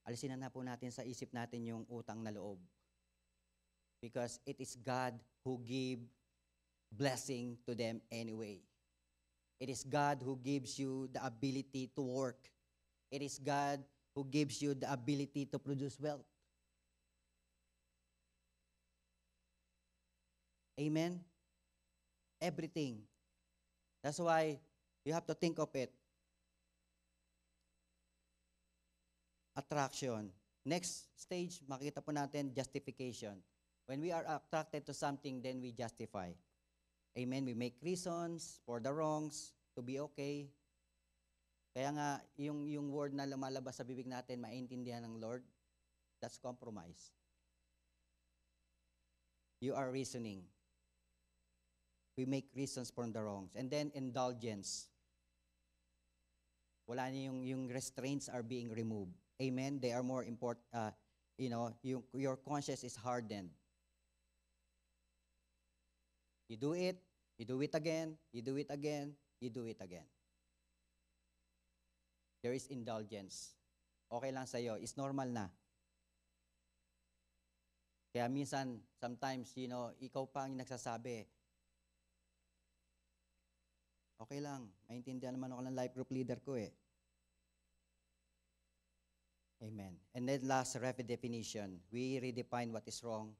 Alisin na po natin sa isip natin yung utang na loob. Because it is God who give blessing to them anyway. It is God who gives you the ability to work. It is God who gives you the ability to produce wealth. Amen? Everything. That's why you have to think of it. Attraction. Next stage, makita po natin, justification. When we are attracted to something, then we justify. Amen? We make reasons for the wrongs to be okay. Kaya nga, yung word na lumalabas sa bibig natin, maintindihan ng Lord, that's compromise. You are reasoning. We make reasons for the wrongs. And then indulgence. Wala na yung restraints are being removed. Amen? They are more important, your conscience is hardened. You do it again, you do it again, you do it again. There is indulgence. Okay lang sa'yo, it's normal na. Kaya minsan, sometimes, ikaw pa ang nagsasabi, okay lang, maintindihan naman ako ng life group leader ko eh. Amen. And then last, redefinition. We redefine what is wrong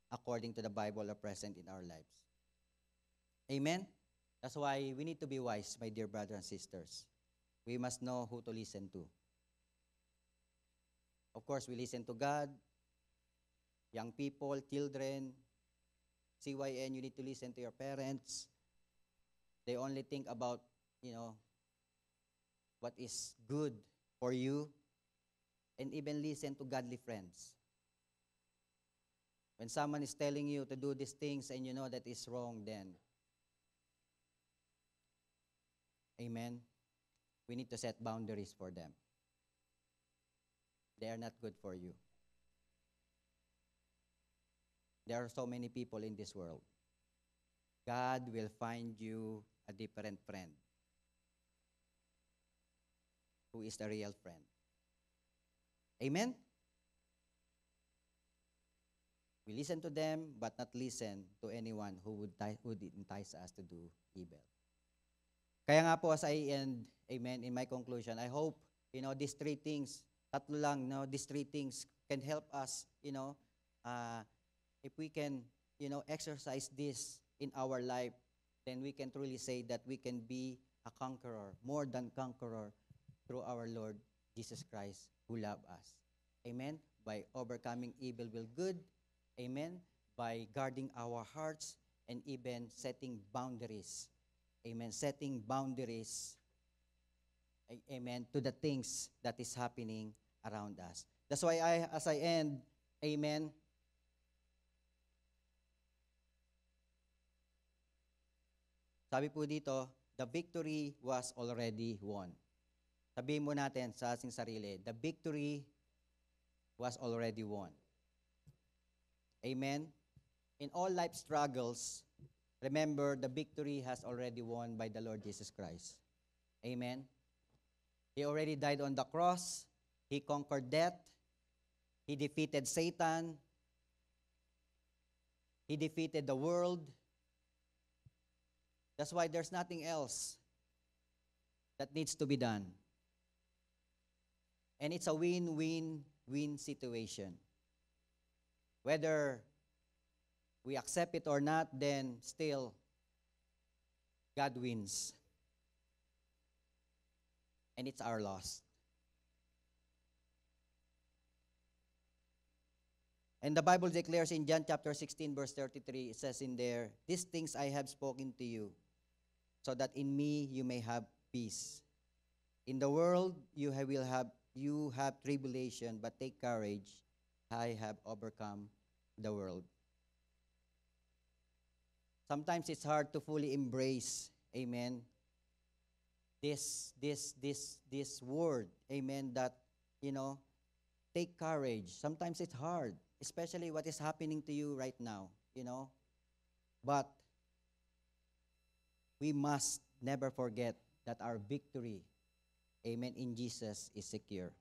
according to the Bible are present in our lives. Amen? That's why we need to be wise, my dear brothers and sisters. We must know who to listen to. Of course, we listen to God, young people, children, CYN, you need to listen to your parents. They only think about, what is good for you, and even listen to godly friends. When someone is telling you to do these things and you know that is wrong, then, amen, we need to set boundaries for them. They are not good for you. There are so many people in this world. God will find you a different friend who is the real friend. Amen? We listen to them, but not listen to anyone who would entice us to do evil. Kaya nga po, as I end, amen, in my conclusion, I hope, these three things, tatlo lang, these three things can help us, if we can, exercise this in our life, then we can truly say that we can be a conqueror, more than conqueror, through our Lord Jesus Christ, who loved us. Amen? By overcoming evil with good. Amen? By guarding our hearts and even setting boundaries. Amen? Setting boundaries, amen, to the things that is happening around us. That's why as I end, amen, sabi po dito, the victory was already won. Sabihin mo natin sa ating sarili, the victory was already won. Amen? In all life struggles, remember, the victory has already won by the Lord Jesus Christ. Amen? He already died on the cross. He conquered death. He defeated Satan. He defeated the world. That's why there's nothing else that needs to be done. And it's a win-win-win situation. Whether we accept it or not, then still, God wins. and it's our loss. And the Bible declares in John chapter 16, verse 33, it says in there, "These things I have spoken to you, so that in me you may have peace. In the world you have tribulation, but take courage, I have overcome the world." Sometimes it's hard to fully embrace, amen, this word, amen, that, take courage. Sometimes it's hard, especially what is happening to you right now, But we must never forget that our victory, amen, in Jesus is secure.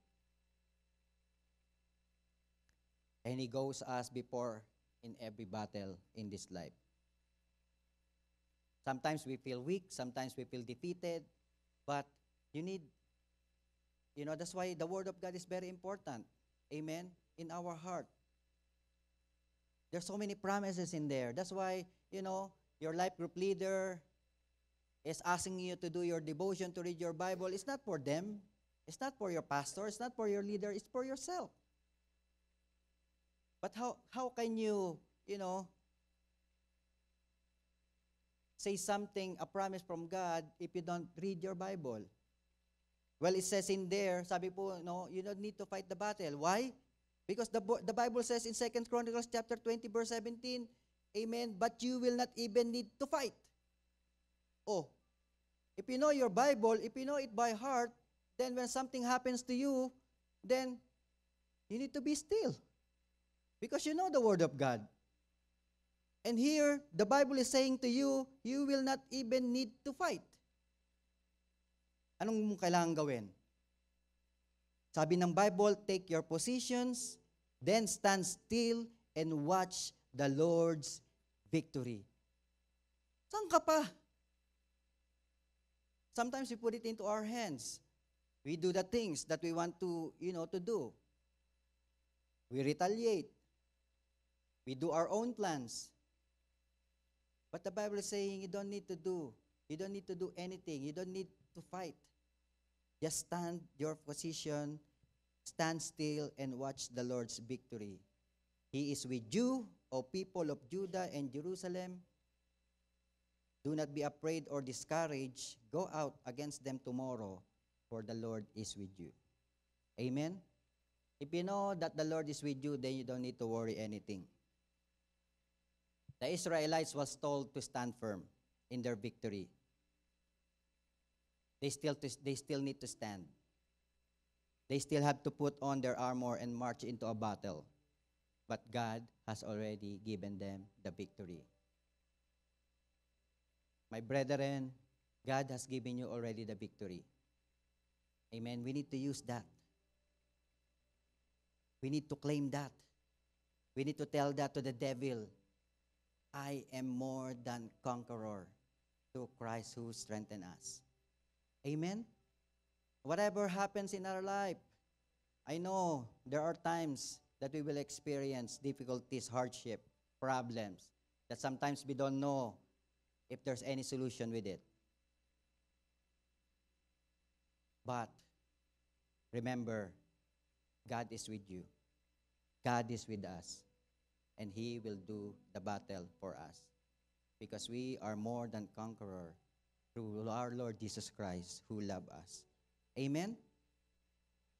And He goes us before in every battle in this life. Sometimes we feel weak, sometimes we feel defeated, but that's why the Word of God is very important, amen, in our heart. There's so many promises in there. That's why, your life group leader is asking you to do your devotion, to read your Bible. It's not for them. It's not for your pastor. It's not for your leader. It's for yourself. But how can you, say something, a promise from God, if you don't read your Bible? Well, it says in there, sabi po, you don't need to fight the battle. Why? Because the Bible says in 2 Chronicles chapter 20, verse 17, amen, "But you will not even need to fight." Oh, if you know your Bible, if you know it by heart, then when something happens to you, then you need to be still. Because you know the Word of God. And here, the Bible is saying to you, you will not even need to fight. Anong kailangan gawin? Sabi ng Bible, "Take your positions, then stand still and watch the Lord's victory." Saan ka pa? Sometimes we put it into our hands. We do the things that we want to do. We retaliate. We do our own plans. But the Bible is saying you don't need to do anything. You don't need to fight. Just stand your position, stand still, and watch the Lord's victory. He is with you, O people of Judah and Jerusalem. Do not be afraid or discouraged. Go out against them tomorrow, for the Lord is with you. Amen? If you know that the Lord is with you, then you don't need to worry anything. The Israelites was told to stand firm in their victory. They still need to stand. They still have to put on their armor and march into a battle. But God has already given them the victory. My brethren, God has given you already the victory. Amen. We need to use that. We need to claim that. We need to tell that to the devil. I am more than conqueror through Christ who strengthens us. Amen? Whatever happens in our life, I know there are times that we will experience difficulties, hardship, problems, that sometimes we don't know if there's any solution with it. But remember, God is with you. God is with us. And He will do the battle for us. Because we are more than conqueror through our Lord Jesus Christ who loved us. Amen?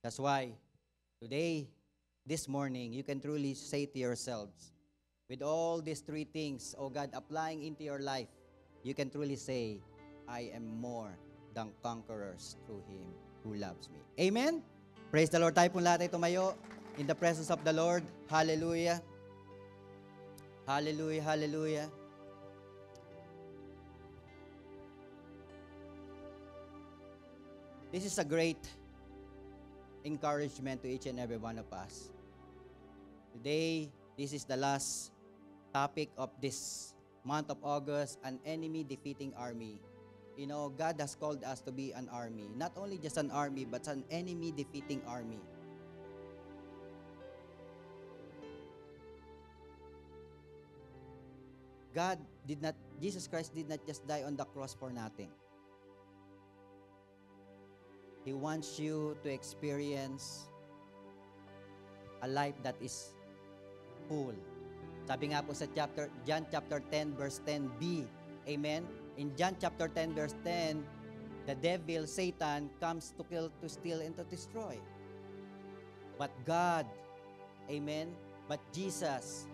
That's why today, this morning, you can truly say to yourselves, with all these three things, oh God, applying into your life, you can truly say, I am more than conquerors through Him who loves me. Amen? Praise the Lord. Tayo pong lahat ay tumayo in the presence of the Lord. Hallelujah. Hallelujah, hallelujah. This is a great encouragement to each and every one of us. Today, this is the last topic of this month of August, an enemy-defeating army. You know, God has called us to be an army. Not only just an army, but an enemy-defeating army. Jesus Christ did not just die on the cross for nothing. He wants you to experience a life that is full. Sabi nga po sa John chapter 10 verse 10b. Amen? In John chapter 10 verse 10, the devil, Satan, comes to kill, to steal, and to destroy. But God, amen? But Jesus,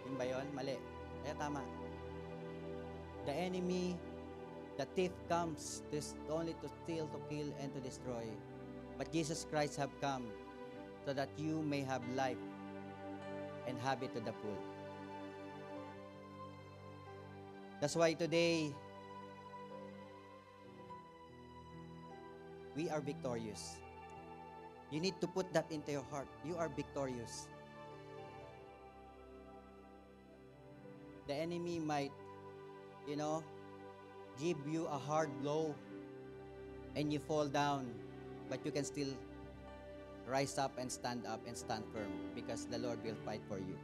yun ba yun? Mali. Kaya tama. The enemy, the thief comes only to steal, to kill, and to destroy. But Jesus Christ have come so that you may have life and have it to the full. That's why today, we are victorious. You need to put that into your heart. You are victorious. The enemy might, give you a hard blow and you fall down, but you can still rise up and stand firm because the Lord will fight for you.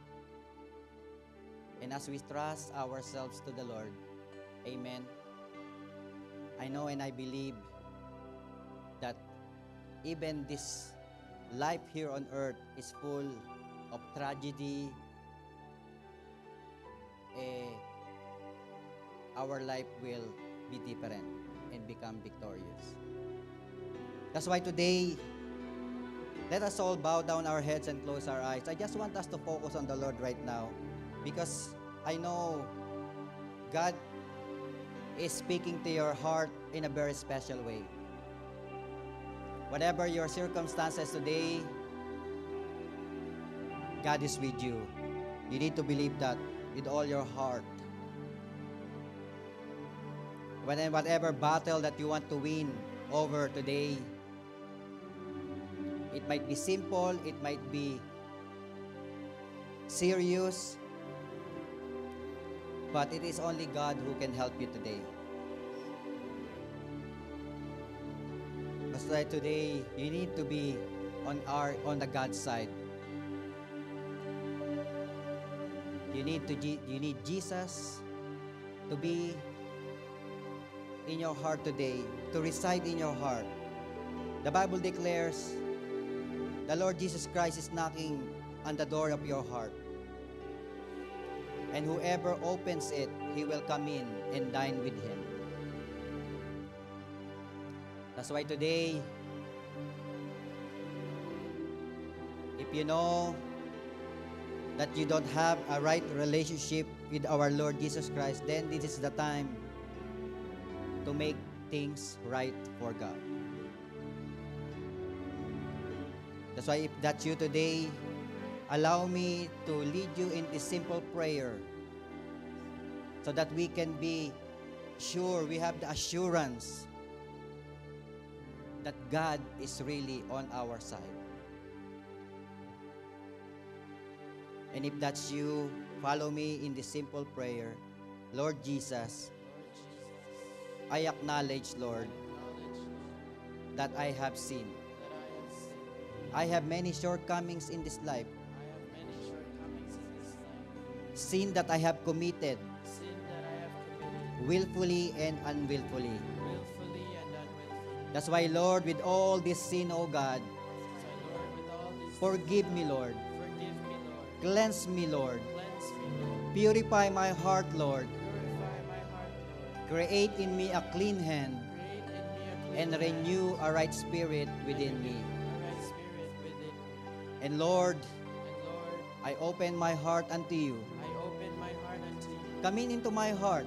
And as we trust ourselves to the Lord, amen, I know and I believe that even this life here on earth is full of tragedy, our life will be different and become victorious. That's why today, let us all bow down our heads and close our eyes. I just want us to focus on the Lord right now because I know God is speaking to your heart in a very special way. Whatever your circumstances today, God is with you. You need to believe that with all your heart. Whatever battle that you want to win over today, it might be simple, it might be serious, but it is only God who can help you today. That's why today you need to be on the God side. You need Jesus to be in your heart today, to reside in your heart. The Bible declares the Lord Jesus Christ is knocking on the door of your heart. And whoever opens it, he will come in and dine with him. That's why today, if you know that you don't have a right relationship with our Lord Jesus Christ, then this is the time to make things right for God. That's why if that's you today, allow me to lead you in this simple prayer so that we can be sure, we have the assurance that God is really on our side. And if that's you, follow me in this simple prayer. Lord Jesus, I acknowledge, Lord, that I have sinned. I have many shortcomings in this life. Sin that I have committed. Willfully and unwillfully. That's why, Lord, with all this sin, O God, forgive me, Lord. Cleanse me, Lord. Purify my heart, Lord. Create in me a clean hand and renew a right spirit within me. And Lord, I open my heart unto you. Come into my heart.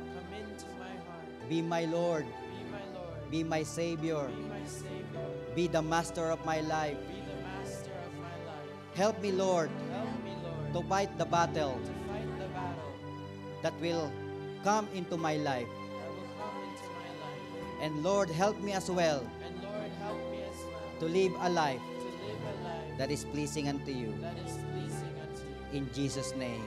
Be my Lord. Be my Savior. Be the master of my life. Help me, Lord, to fight the battle that will come into my life. And Lord, help me as well to live a life that is pleasing unto you. In Jesus' name,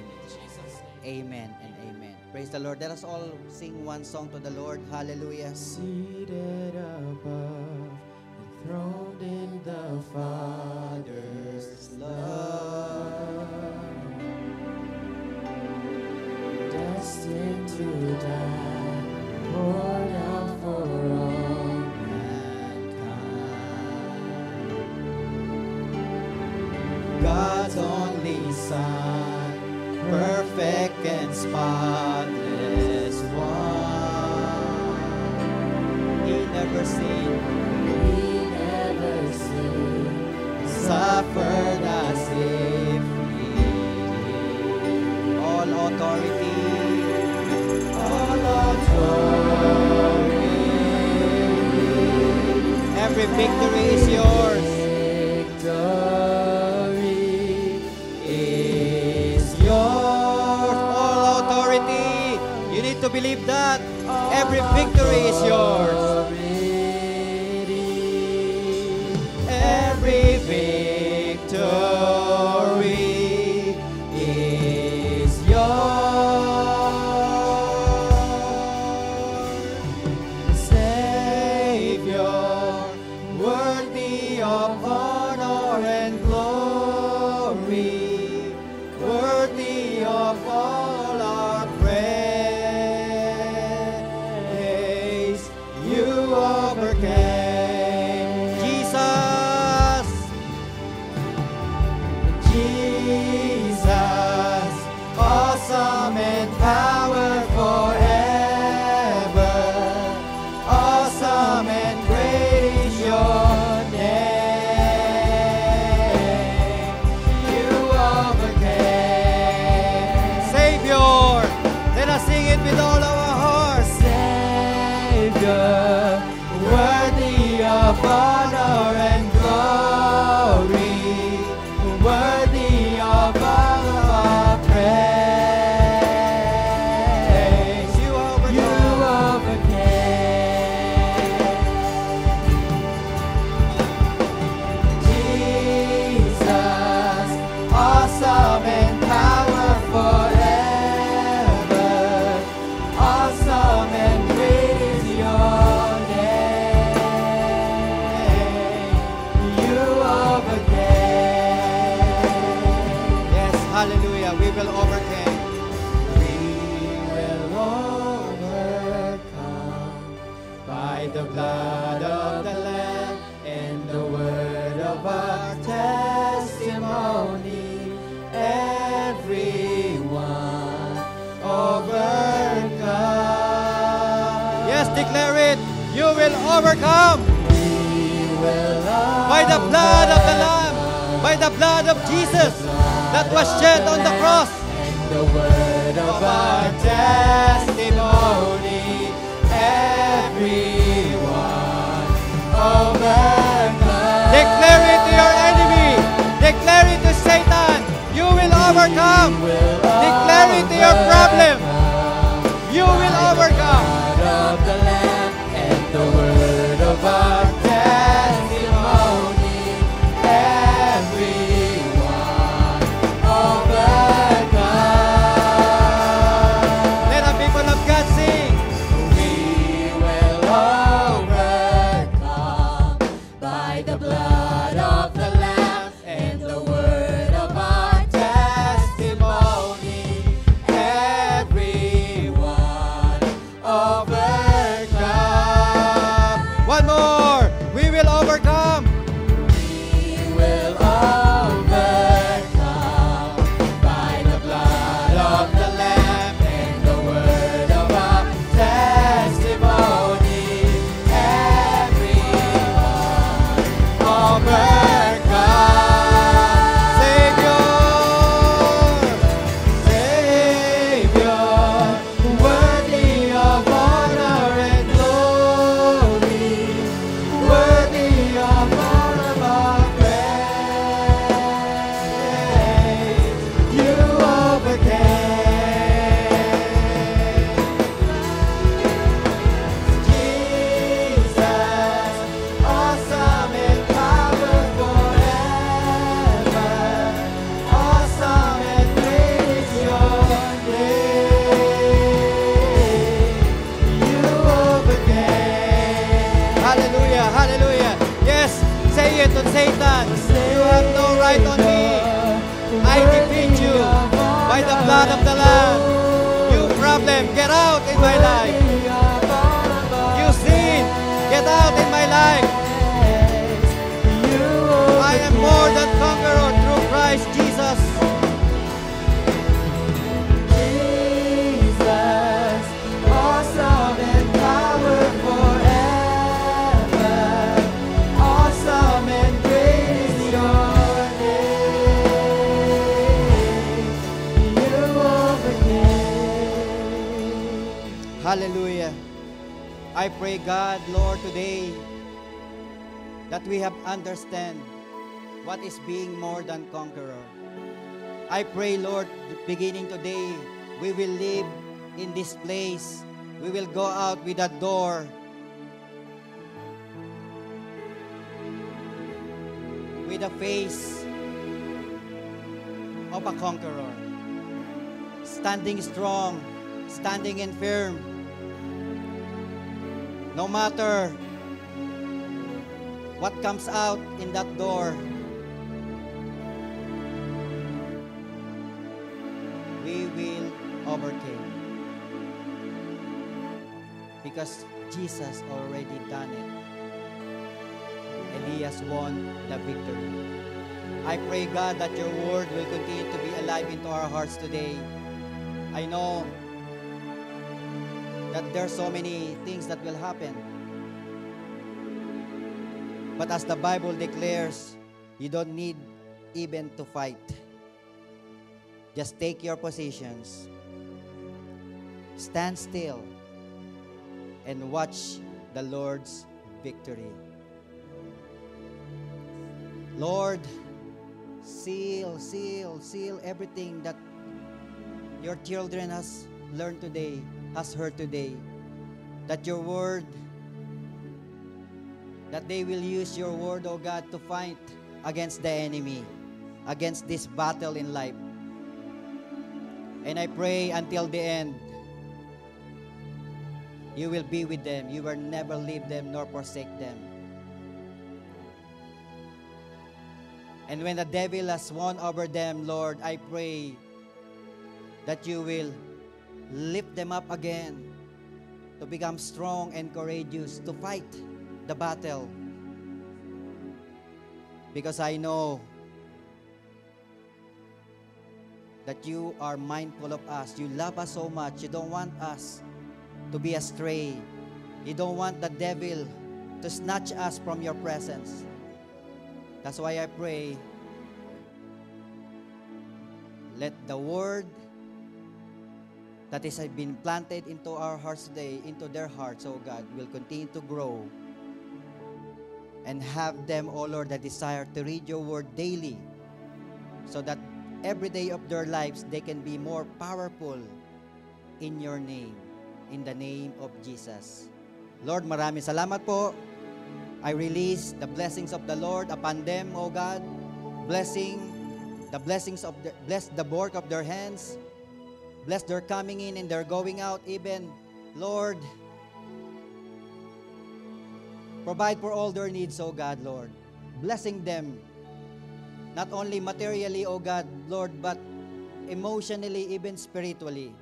amen and amen. Praise the Lord. Let us all sing one song to the Lord. Hallelujah. Seated above, enthroned in the Father's love, destined to die, poured out God's only Son, perfect and spotless one. He never sinned, suffered as if he did. All authority, every victory is yours. Victory is yours. All authority. You need to believe that. Every victory is yours. Every victory is yours. Savior, worthy of honor and glory, worthy of all our praise. You overcame. Jesus, Jesus, awesome and power forever. Awesome and great is your name. You overcame. Savior, let us sing it with all our hearts. Savior, worthy of honor and glory, worthy of all our praise. You overcome. You overcame. Jesus, awesome and power forever. Awesome and great is your name. You overcame. Yes, hallelujah. We will overcome. We will overcome by the blood of the Lamb and the word of our testimony. Everyone overcome. Yes, declare it. You will overcome We will by the blood of the Lamb, by the blood of Jesus that was shed on the cross. and the word of our testimony. Everyone overcome. Declare it to your enemy. Declare it to Satan. You will overcome. Declare it to your problem. You will overcome. Of the Lamb and the word of our testimony. Everyone overcome. Let the people of God sing. We will overcome by the blood of the Lamb and the word of our testimony. Everyone overcome. One more. We will overcome. We will overcome by the blood of the Lamb and the word of our testimony. Everyone overcome. Savior. Savior, worthy of honor and glory, worthy of all of our praise. You overcame. Jesus, awesome in power forever. Awesome and great is your name. You overcame. Hallelujah. Hallelujah. Yes. Say it to Satan. You have no right on me. I defeat you by the blood of the Lamb. You problem, get out in my life. You sin, get out in my life. I am more than conqueror through Christ I pray, God, Lord, today, that we have understand what is being more than conqueror. I pray, Lord, beginning today, we will live in this place. We will go out with a door with a face of a conqueror, standing strong, standing in firm. No matter what comes out in that door, we will overcome. Because Jesus already done it. And He has won the victory. I pray, God, that your word will continue to be alive into our hearts today. I know that there are so many things that will happen. But as the Bible declares, you don't need even to fight. Just take your positions. Stand still and watch the Lord's victory. Lord, seal everything that your children has learned today, has heard today. That your word, that they will use your word, oh God, to fight against the enemy, against this battle in life. And I pray until the end, you will be with them. You will never leave them nor forsake them. And when the devil has won over them, Lord, I pray that you will lift them up again to become strong and courageous to fight the battle. Because I know that you are mindful of us. You love us so much. You don't want us to be astray. You don't want the devil to snatch us from your presence. That's why I pray, let the word that has been planted into our hearts today, into their hearts, oh God, will continue to grow. And have them, oh Lord, the desire to read your word daily, so that every day of their lives, they can be more powerful in your name, in the name of Jesus. Lord, maraming salamat po. I release the blessings of the Lord upon them, O God. Bless the work of their hands. Bless their coming in and their going out even. Lord, provide for all their needs, O God, Lord. Blessing them, not only materially, O God, Lord, but emotionally, even spiritually.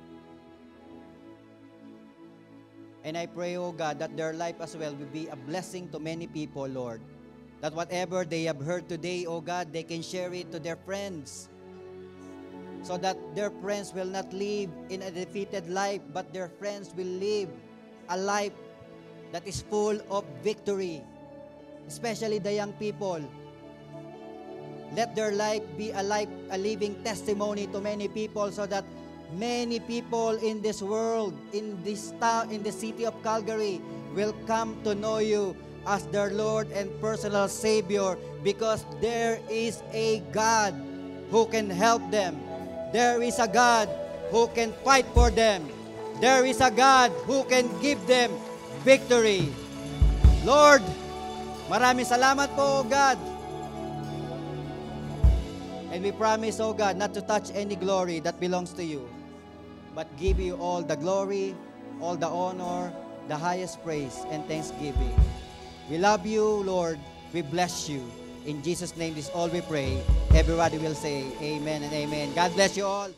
And I pray, O God, that their life as well will be a blessing to many people, Lord. That whatever they have heard today, O God, they can share it to their friends. So that their friends will not live in a defeated life, but their friends will live a life that is full of victory. Especially the young people. Let their life be a living testimony to many people, so that many people in this world, in this town, in the city of Calgary, will come to know you as their Lord and personal Savior, because there is a God who can help them. There is a God who can fight for them. There is a God who can give them victory. Lord, maraming salamat po, O God. And we promise, O God, not to touch any glory that belongs to you, but give you all the glory, all the honor, the highest praise and thanksgiving. We love you, Lord. We bless you. In Jesus' name, this is all we pray. Everybody will say amen and amen. God bless you all.